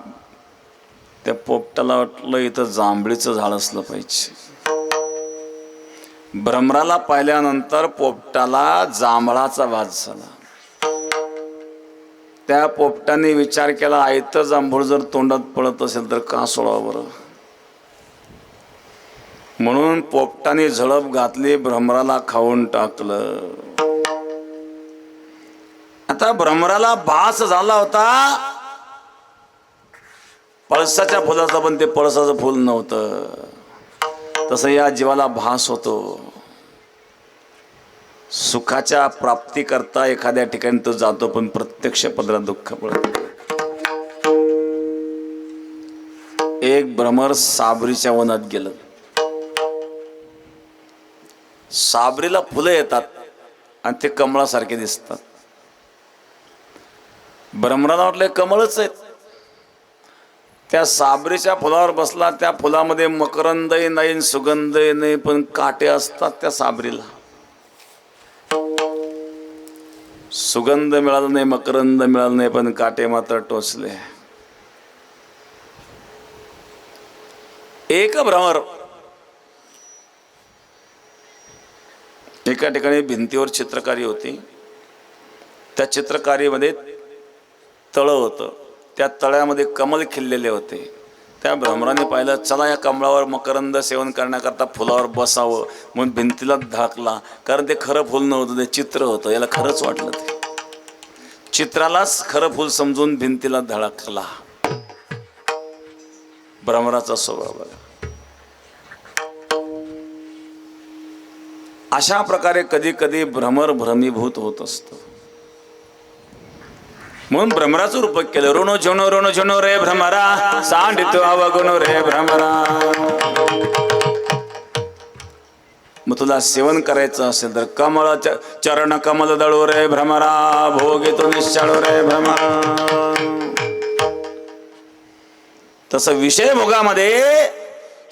त्या पोपटाला वाटलं इथं जांभळीचं झाड असलं पाहिजे. भ्रमराला पाहिल्यानंतर पोपटाला जांभळाचा वास झाला. त्या पोपटाने विचार केला, आयतं जांभूळ जर तोंडात पडत असेल तर का सोडावं बरं. म्हणून पोपटाने झडप घातली, भ्रमराला खाऊन टाकलं. आता भ्रमराला भास झाला होता पळसाच्या फुलाचा, पण ते पळसाचं फुल नव्हतं. तसं या जीवाला भास होतो. सुखाच्या प्राप्तीकरता एखाद्या ठिकाणी तो जातो, पण प्रत्यक्ष पदरात दुःख पडतं. एक भ्रमर साबरीच्या वनात गेलं. साबरीला फुलं येतात आणि ते कमळासारखे दिसतात. भ्रमराला वाटलं कमळच आहेत. त्या साबरीच्या फुलावर बसला. त्या फुलामध्ये मकरंदही नाही, सुगंधही नाही, पण काटे असतात त्या साबरीला. सुगंध मिळाला नाही, मकरंद मिळाला नाही, पण काटे मात्र टोचले. एक भ्रमर एका ठिकाणी भिंतीवर चित्रकारी होती. त्या चित्रकारीमध्ये तळ होतं. त्या तळ्यामध्ये कमल खिललेले होते. त्या भ्रमराने पाहिलं, चला या कमळावर मकरंद सेवन करण्याकरता फुलावर बसावं म्हणून भिंतीला धडकला. कारण ते खरं फुल नव्हतं, ते चित्र होतं. याला खरंच वाटलं, ते चित्रालाच खरं फुल समजून भिंतीला धडकला. भ्रमराचा स्वभाव. अशा प्रकारे कधी कधी भ्रमर भ्रमीभूत होत असतो. म्हणून भ्रमराचं रूप केलं. ऋणो झुनो रे भ्रमरा, सांडितो अवगुण रे भ्रमरा. मग तुला सेवन करायचं असेल तर कमळ चरण कमल दळो रे भ्रमरा, भोगी तो निश्चळो रे भ्रमरा. तसं विषय भोगामध्ये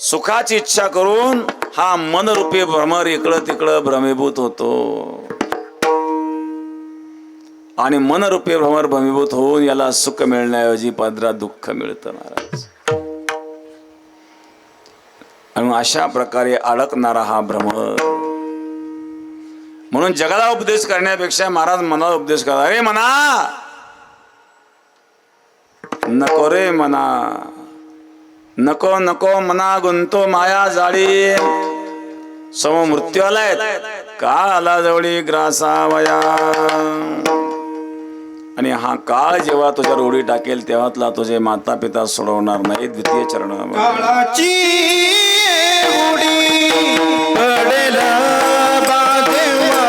सुखाची इच्छा करून हा मनरूपी भ्रमर इकडं तिकडं भ्रमीभूत होतो. आणि मनरूपी भ्रमर भ्रमीभूत होऊन याला सुख मिळण्याऐवजी पदरात दुःख मिळतं महाराज. आणि अशा प्रकारे अडकणारा हा भ्रमर. म्हणून जगाला उपदेश करण्यापेक्षा महाराज मनाला उपदेश करा. अरे मना, नको रे मना, नको नको मना, गुंतो माया जाळी. सम मृत्यू आलाय, का आला जवळी ग्रासावया. आणि हा काळ जेव्हा तुझ्या रोडी टाकेल तेव्हा तुला तुझे माता पिता सोडवणार नाही. द्वितीय चरण. काळाची उडी पडेल बादेवा,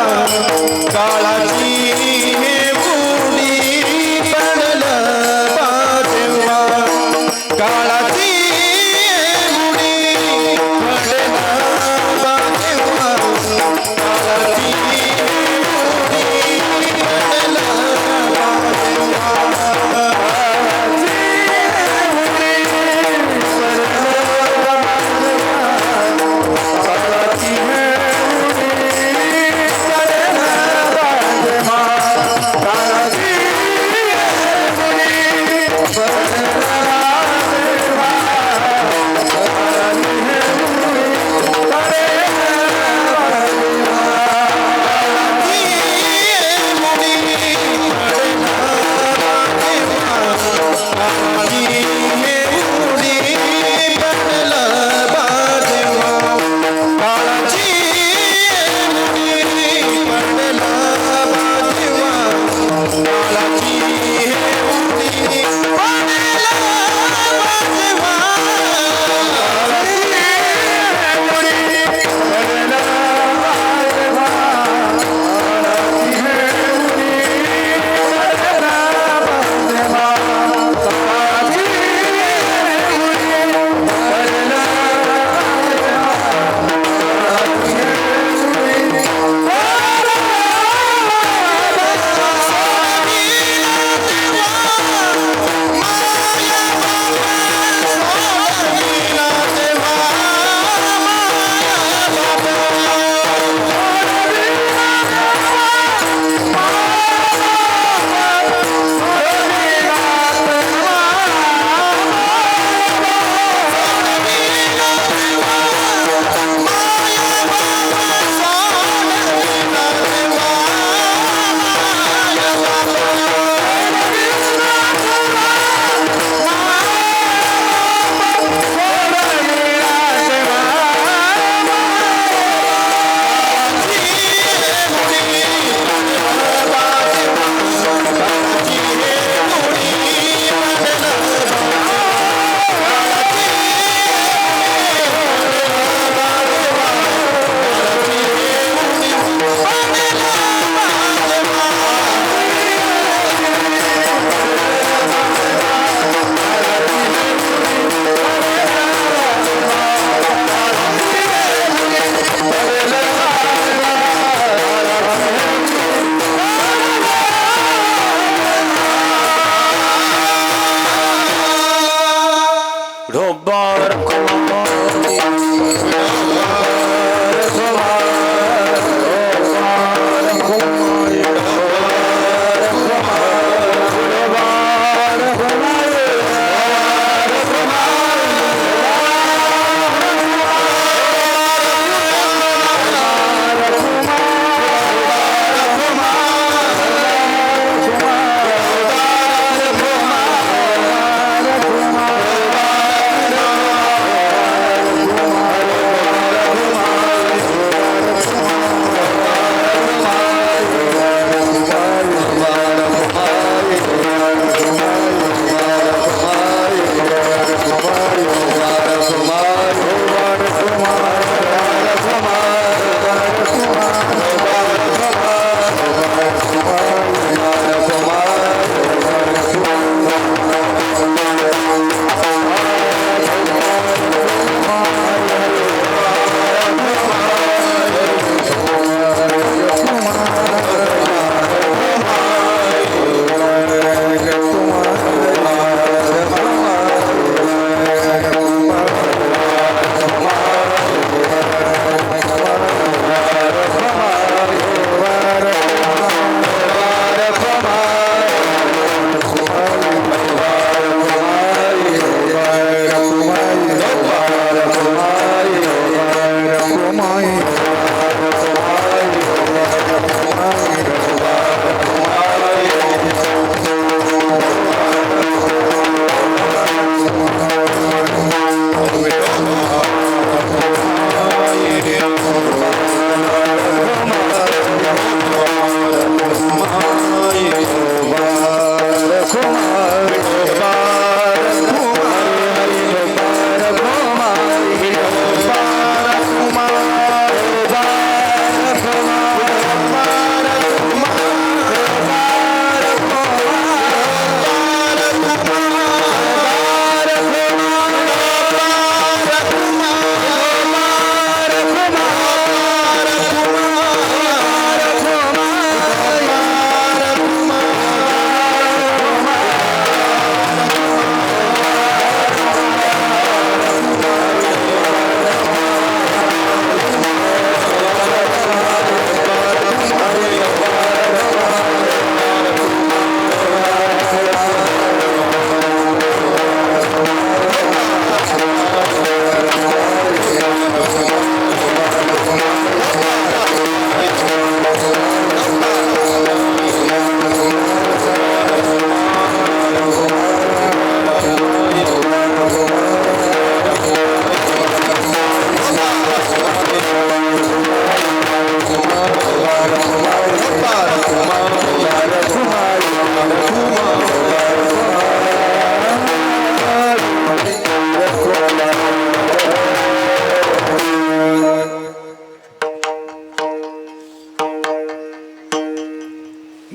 काळाची उडी पडेल बादेवा, काळाची उडी पडेल बादेवा, काळाची उडी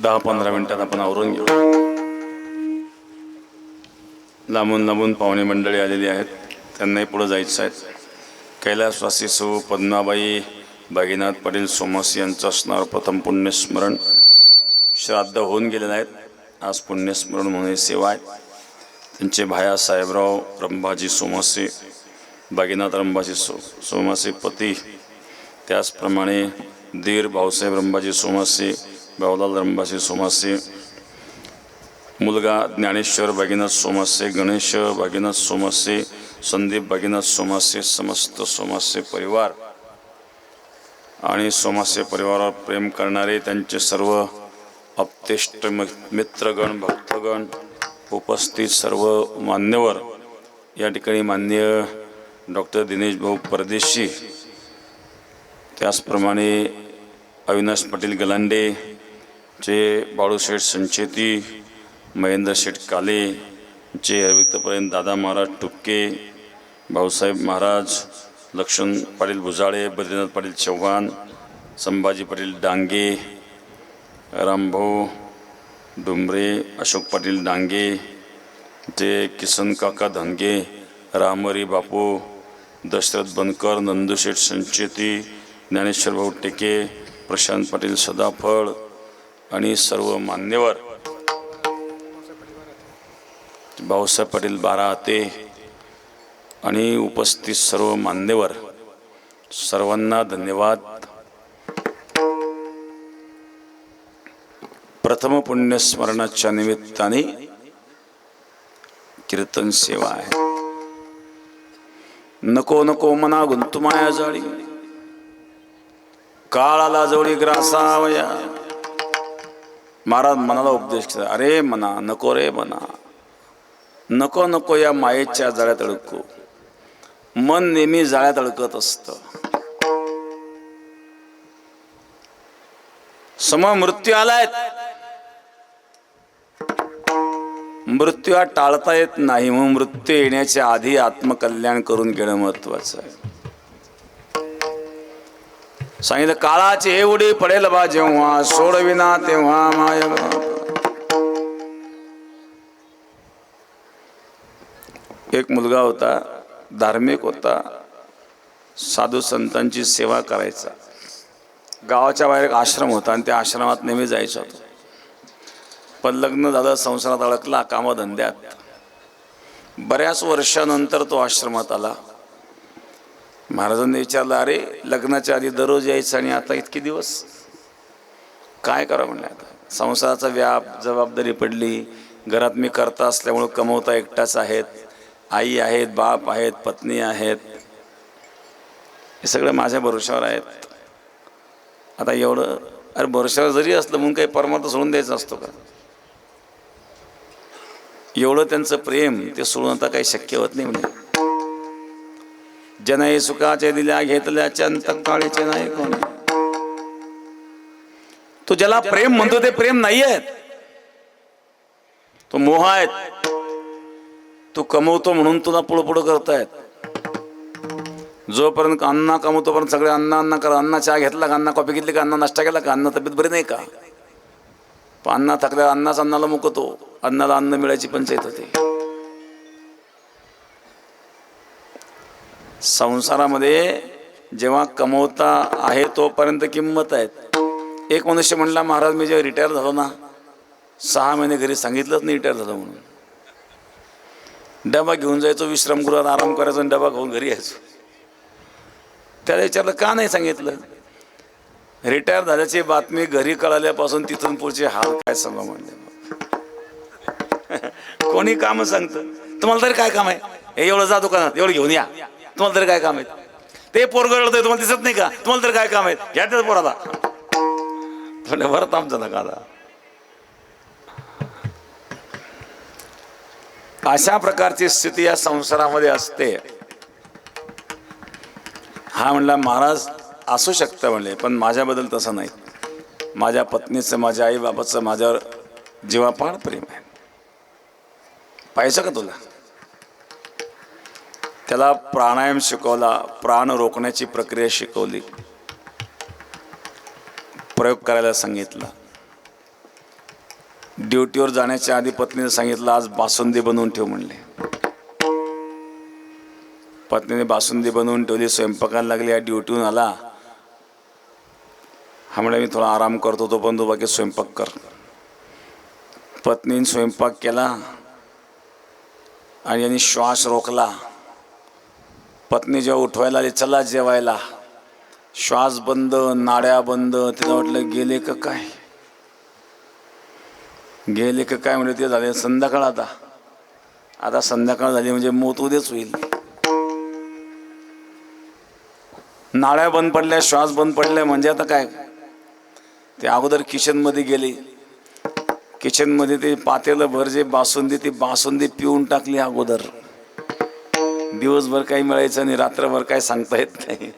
10-15 मिनिटात आपण आवरून घेऊ. लांबून लांबून पाहुणे मंडळी आलेली आहेत, त्यांनाही पुढे जायचं आहे. कैलासवासी सौ पद्माबाई भागीनाथ पाटील सोमासी यांचं असणार प्रथम पुण्यस्मरण. श्राद्ध होऊन गेलेलं आहेत, आज पुण्यस्मरण म्हणून सेवा आहे. त्यांचे भाया साहेबराव रंभाजी सोमासी, भागीनाथ रंभाजी सोमासी पती, त्याचप्रमाणे दीर भाऊसाहेब रंभाजी सोमासी, भाऊलाल रंभाजी सोमासी, मुलगा ज्ञानेश्वर भागीनाथ सोमासे, गणेश भागीनाथ सोमासे, संदीप भागीनाथ सोमासे, समस्त सोमासे परिवार आणि सोमासे परिवारावर प्रेम करणारे त्यांचे सर्व आप्तेष्ट मित्रगण, भक्तगण, उपस्थित सर्व मान्यवर. या ठिकाणी माननीय डॉक्टर दिनेश भाऊ परदेशी, त्याचप्रमाणे अविनाश पाटील गलांडे, जे बाळूशेठ संचेती, महेंद्र शेठ काले, जे अविक्तपर्यंत दादा महाराज टुक्के, भाऊसाहेब महाराज, लक्ष्मण पाटील भुजाळे, बद्रीनाथ पाटील चव्हाण, संभाजी पाटील डांगे, रामभाऊ डुंबरे, अशोक पाटील डांगे, जे किसन काका धनगे, रामहरी बापू, दशरथ बनकर, नंदुशेठ संचेती, ज्ञानेश्वर भाऊ टेके, प्रशांत पाटील सदाफळ आणि सर्व मान्यवर. भाऊसाहेब पाटील बाराहाते, आणि उपस्थित सर्व मान्यवर सर्वांना धन्यवाद. प्रथम पुण्यस्मरणाच्या निमित्ताने कीर्तन सेवा आहे. नको नको मना गुंतुमाया जाळी, काळाला जवळी ग्रासावया. महाराज मनाला उपदेश केला, अरे मना नको रे मना, नको नको या मायेच्या जाळ्यात अडकू. मन नेहमी जाळ्यात अडकत असतं. समोर मृत्यू आलाय, मृत्यू हा टाळता येत नाही, म्हणून मृत्यू येण्याच्या आधी आत्मकल्याण करून घेणं महत्वाचं आहे. सांगितलं काळाची एवढी पडेल बा जेव्हा, सोडविना तेव्हा माय. एक मुलगा होता, धार्मिक होता, साधू संतांची सेवा करायचा. गावाच्या बाहेर एक आश्रम होता आणि त्या आश्रमात नेहमी जायचं होतं. पण लग्न झालं, संसारात अडकला, कामधंद्यात. बऱ्याच वर्षानंतर तो आश्रमात आला. महाराजांनी विचारलं, अरे लग्नाच्या आधी दररोज यायचं आणि आता इतके दिवस काय करा म्हणले. आता संसाराचा व्याप, जबाबदारी पडली, घरात मी करता असल्यामुळं कमवता एकटाच आहेत, आई आहेत, बाप आहेत, पत्नी आहेत, हे सगळं माझ्या भरोशावर आहेत. आता एवढं, अरे भरोशावर जरी असलं म्हणून काही परमार्थ सोडून द्यायचा असतो का? एवढं त्यांचं प्रेम ते सोडून आता काही शक्य होत नाही म्हणे. जनय सुखाचे दिल्या घेतल्या चंत काळीचे नाही कोणी. तो ज्याला प्रेम म्हणतो ते प्रेम नाही आहेत, तो मोह आहेत. तू कमवतो म्हणून तुला पुढं पुढं करतायत. जोपर्यंत अन्न कमवतो पर्यंत सगळे अन्न करा. अन्न चहा घेतला का, अन्न कॉफी घेतली का, अन्न नाश्ता केला का, अन्न तब्येत बरी नाही का? पण अन्न थकल्या अन्नाच अन्नाला मुकतो. अन्नाला अन्न मिळायची पंचायत होते. संसारामध्ये जेव्हा कमवता आहे तोपर्यंत किंमत आहेत. एक मनुष्य म्हणला, महाराज मी जेव्हा रिटायर झालो ना, 6 महिने घरी सांगितलंच नाही रिटायर झालो म्हणून. डबा घेऊन जायचो विश्रामगृहात, आराम करायचो आणि डबा घेऊन घरी यायचो. त्याला विचारलं का नाही सांगितलं. रिटायर झाल्याची बातमी घरी कळाल्यापासून तिथून पुढचे हाल काय सांगा म्हणले. कोणी काम सांगतं, तुम्हाला तरी काय काम आहे, हे एवढं जा दुकानात, एवढं घेऊन या, तुम्हाला तरी काय काम आहे. ते पोरगं रडतंय, तुम्हाला दिसत नाही का, तुम्हाला तरी काय काम आहे, घ्या त्याच पोराला. थोड्या भरत आमचा नका. अशा प्रकारची स्थिती या संसारामध्ये असते. हा म्हणला, महाराज असू शकतं म्हणले, पण माझ्याबद्दल तसं नाही. माझ्या पत्नीचं, माझ्या आई बाबाचं माझ्यावर जीवापाड प्रेम आहे. पाहिजे का तुला? त्याला प्राणायाम शिकवला, प्राण रोखण्याची प्रक्रिया शिकवली, प्रयोग करायला सांगितला. ड्युटीवर जाण्याच्या आधी पत्नीने सांगितलं, आज बासुंदी बनवून ठेव म्हणले. पत्नीने बासुंदी बनवून ठेवली. स्वयंपाकाला लागली. ड्युटीहून आला, हा म्हणला मी थोडा आराम करतो, तो पण तू बाकी स्वयंपाक कर. पत्नीने स्वयंपाक केला आणि यांनी श्वास रोखला. पत्नी जेव्हा उठवायला आली, चला जेवायला, श्वास बंद, नाड्या बंद. तिला वाटलं गेले का काय, गेले का काय म्हणजे. ते झाले संध्याकाळ. आता संध्याकाळ झाली म्हणजे मोत उद्याच होईल. नाड्या बंद पडल्या, श्वास बंद पडल्या म्हणजे आता काय. ते अगोदर किचनमध्ये गेली. किचनमध्ये ते पातेलं भर जे बासुंदी, ती बासुंदी पिऊन टाकली अगोदर. दिवसभर काही मिळायचं नाही, रात्रभर काय सांगता येत नाही.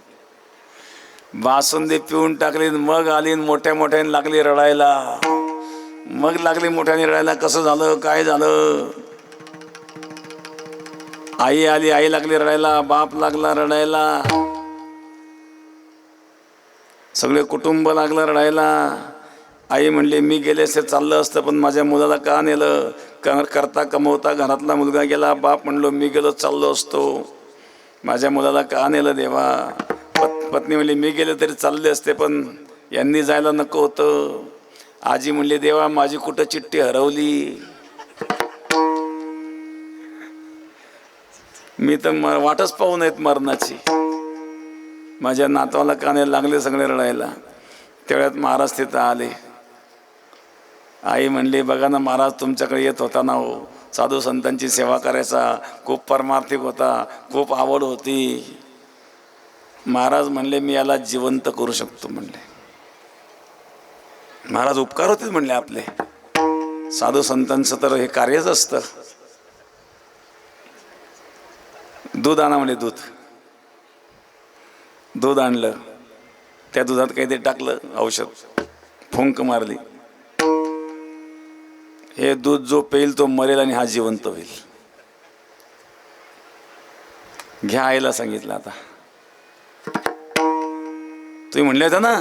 बासुंदी पिऊन टाकली. मग आली, मोठ्या मोठ्याने लागली रडायला. मग लागली मोठ्याने रडायला, कसं झालं, काय झालं. आई आली, आई लागली रडायला, बाप लागला रडायला, सगळे कुटुंब लागलं रडायला. आई म्हणली, मी गेले असते चाललं असतं, पण माझ्या मुलाला का नेलं. करता कमवता घरातला मुलगा गेला. बाप म्हणलो, मी गेलो चाललो असतो, माझ्या मुलाला का नेलं देवा. पत्नी म्हणली, मी गेले तरी चालले असते, पण यांनी जायला नको होतं. आजी म्हणली, देवा माझी कुठं चिठ्ठी हरवली. मी तर वाटच पाहू नयेत मरणाची. माझ्या नातवाला काने लागले सगळे रडायला. तेवढ्यात महाराज तिथं आले. आई म्हणली, बघा ना महाराज तुमच्याकडे येत होता ना हो, साधू संतांची सेवा करायचा, खूप परमार्थिक होता, खूप आवड होती. महाराज म्हणले, मी याला जिवंत करू शकतो म्हणले. महाराज उपकार होते म्हणले आपले. साधू संतांचं तर हे कार्यच असतं. दूध आणा म्हणजे दूध आणलं. त्या दुधात काहीतरी टाकलं, औषध, फुंक मारली. हे दूध जो पेईल तो मरेल आणि हा जिवंत होईल. घ्या आईला सांगितलं. आता तुम्ही म्हणले होते ना,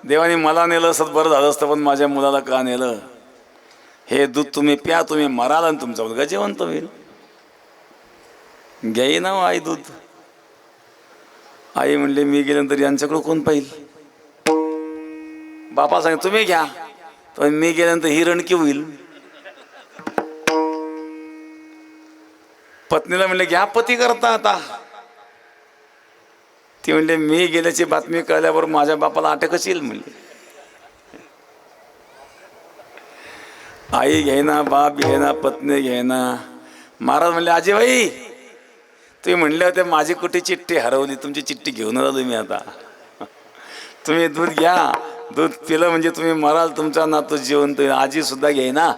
देवाने मला नेलं असत बरं झालं असतं, पण माझ्या मुलाला का नेलं. हे दूध तुम्ही प्या, तुम्ही मराल आणि तुमचा मुलगा जिवंत होईल. घ्याई ना आई दूध. आई म्हणले, मी गेल्यानंतर यांच्याकडे कोण पाहिजे. बापा सांगितलं तुम्ही घ्या, पण मी गेल्यानंतर ही रणकी होईल. पत्नीला म्हणले, घ्या पती करता आता. ती म्हणले, मी गेल्याची बातमी कळल्यावर माझ्या बापाला अटकच येईल म्हणले. आई घ्यायना, बाप घ्यायना, पत्नी घ्यायना. महाराज म्हणले, आजीबाई तुम्ही म्हणले होते माझी कुठे चिठ्ठी हरवली, तुमची चिठ्ठी घेऊन आलो मी आता. तुम्ही दूध घ्या, दूध पिलं म्हणजे तुम्ही मराल, तुमचा नातू जिवंत. आजी सुद्धा घ्यायना,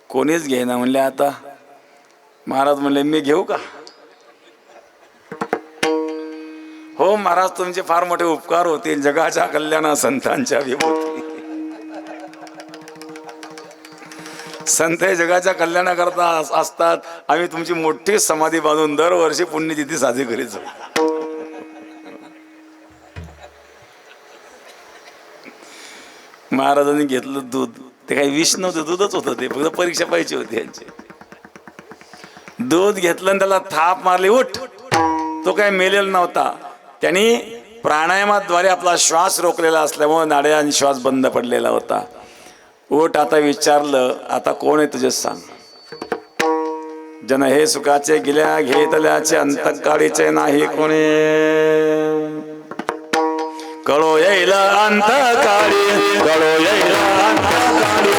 कोणीच घ्यायना म्हणले. आता महाराज म्हणले, मी घेऊ का. हो महाराज तुमचे फार मोठे उपकार होतील, जगाच्या कल्याणा संतांच्या विभूती. संत हे जगाच्या कल्याणाकरता असतात. आम्ही तुमची मोठी समाधी बांधून दरवर्षी पुण्यतिथी साजरी करीत जाऊ. महाराजांनी घेतलं दूध. ते काही विष नव्हतं, दूधच होतं. ते फक्त परीक्षा पाहिजे होती यांची. दूध घेतलं आणि त्याला थाप मारली, उठ. तो काय मेलेला नव्हता. त्यांनी प्राणायामाद्वारे आपला श्वास रोखलेला असल्यामुळे नाड्या आणि श्वास बंद पडलेला होता. उठ. आता विचारलं, आता कोण आहे तुझे सांग. जन हे सुखाचे गिल्या घेतल्याचे अंतकाळीचे नाही कोणी. कळो येईल अंतकाळी, कळो येईल अंतकाळी.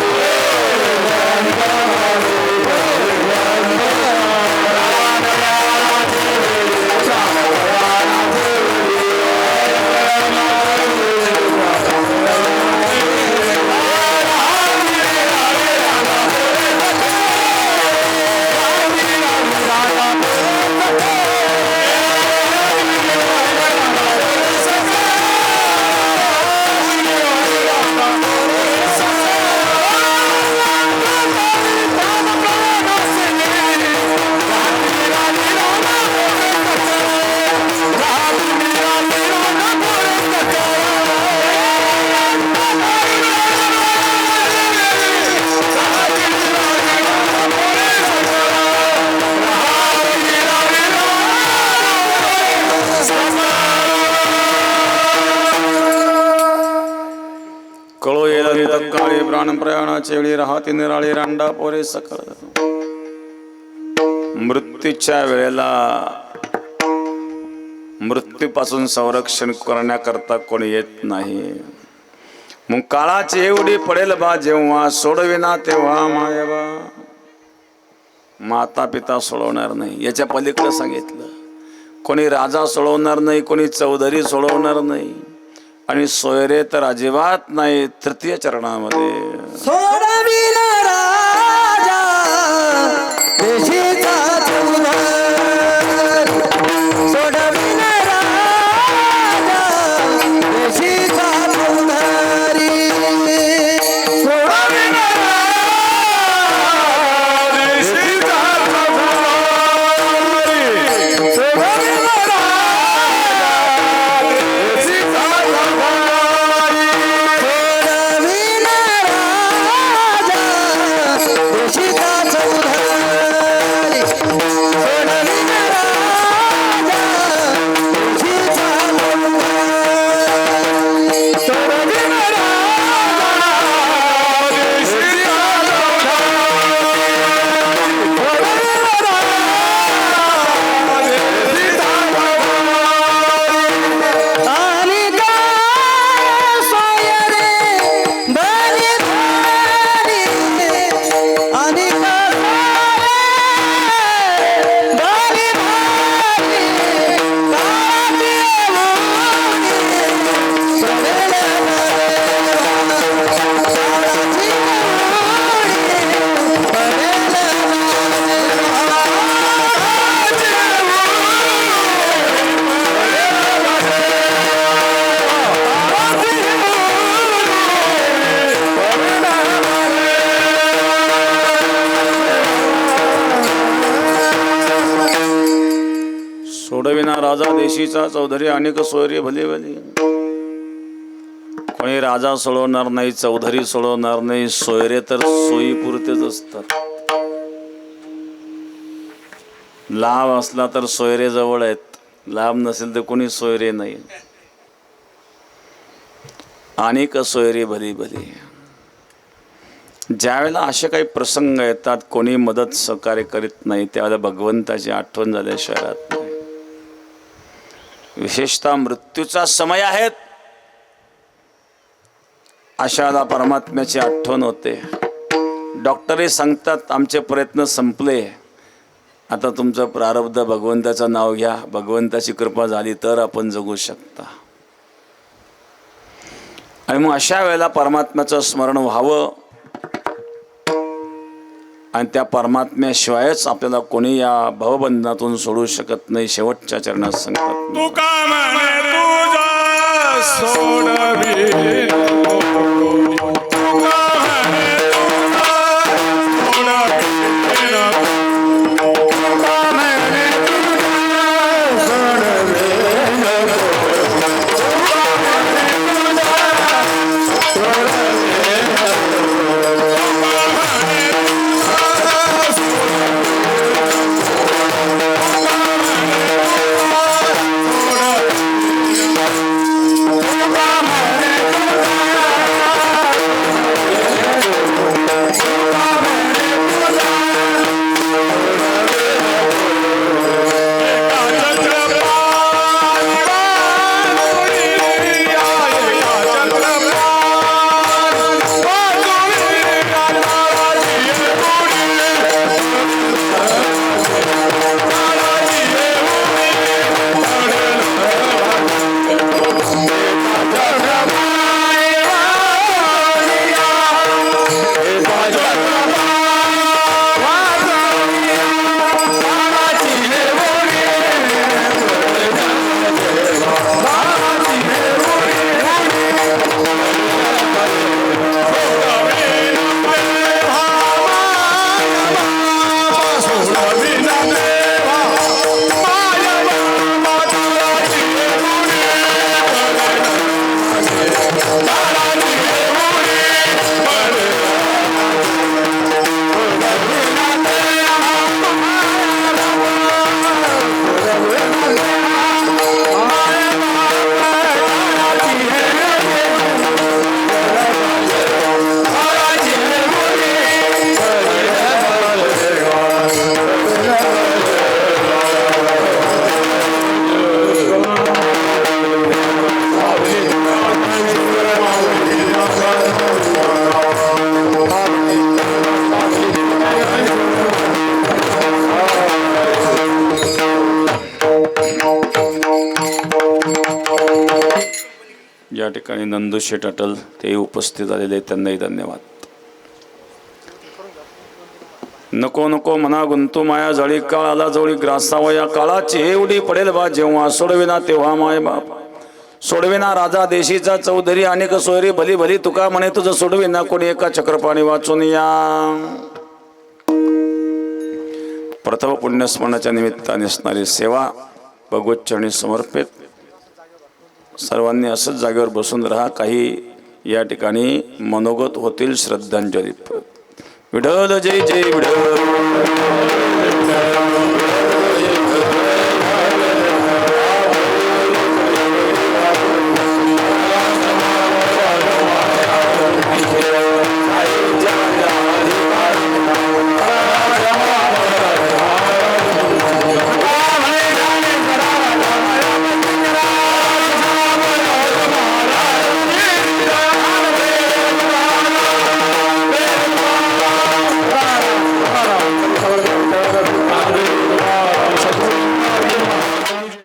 कळो येईल अंतकाळी प्राण प्रयाणाचे वेळी राहते निराळे रांडा पोरे सकळ. मृत्यूच्या वेळेला मृत्यूपासून संरक्षण करण्याकरता कोणी येत नाही. मग काळाची एवढी पडेल बा जेव्हा, सोडविना तेव्हा मायबा. माता पिता सोडवणार नाही, याच्या पलीकडे सांगितलं. कोणी राजा सोडवणार नाही, कोणी चौधरी सोडवणार नाही, आणि सोयरे तर अजिबात नाही. तृतीय चरणामध्ये सोडविना राजा देशीचा चौधर, सोडविना राजा देशीचा चौधरी, सोडविना देशीचा चौधरी, सोडविना देशीचा चौधरी, सोडविना सोडविना राजा देशीचा चौधरी अनेक सोयरे भले भले. कोणी राजा सोडवणार नाही, चौधरी सोडवणार नाही, सोयरे तर सोयीपुरतेच असतात. लाभ असला तर सोयरे जवळ आहेत, लाभ नसेल तर कोणी सोयरे नाही. अनेक सोयरे भली भली. ज्यावेळेला असे काही प्रसंग येतात, कोणी मदत सहकार्य करीत नाही, त्यावेळेला भगवंताची आठवण झाल्याशिवाय राहत नाही. विशेषतः मृत्यूचा समय आहेत, अशाला परमात्म्याची आठवण होते. डॉक्टरही सांगतात आमचे प्रयत्न संपले, आता तुमचं प्रारब्ध भगवंताचं नाव घ्या, भगवंताची कृपा झाली तर आपण जगू शकता. आणि मग अशा वेळेला परमात्म्याचं स्मरण व्हावं, आणि त्या परमात्म्याशिवायच आपल्याला कोणी या भवबंधनातून सोडू शकत नाही. शेवटच्या चरणात सांगतात, तू का म्हणे तुझा सोडवी या ठिकाणी नंदुशेठ अटल ते उपस्थित आलेले, त्यांनाही धन्यवाद. नको नको मना गुंतू माया जळी, काळाला जवळी ग्रासावं, या काळाची एवढी पडेल बा जेव्हा, सोडविना तेव्हा माय बाप. सोडविना राजा देशीचा चौधरी अनेक सोयरी भली भली, तुका म्हणे तुझं सोडविना कोणी एका चक्रपाणी वाचून या. प्रथम पुण्यस्मरणाच्या निमित्ताने असणारी सेवा भगवतचरणी समर्पित. सर्वांनी असंच जागेवर बसून राहा. काही या ठिकाणी मनोगत होतील श्रद्धांजली. विठ्ठल जय जय विठ्ठल.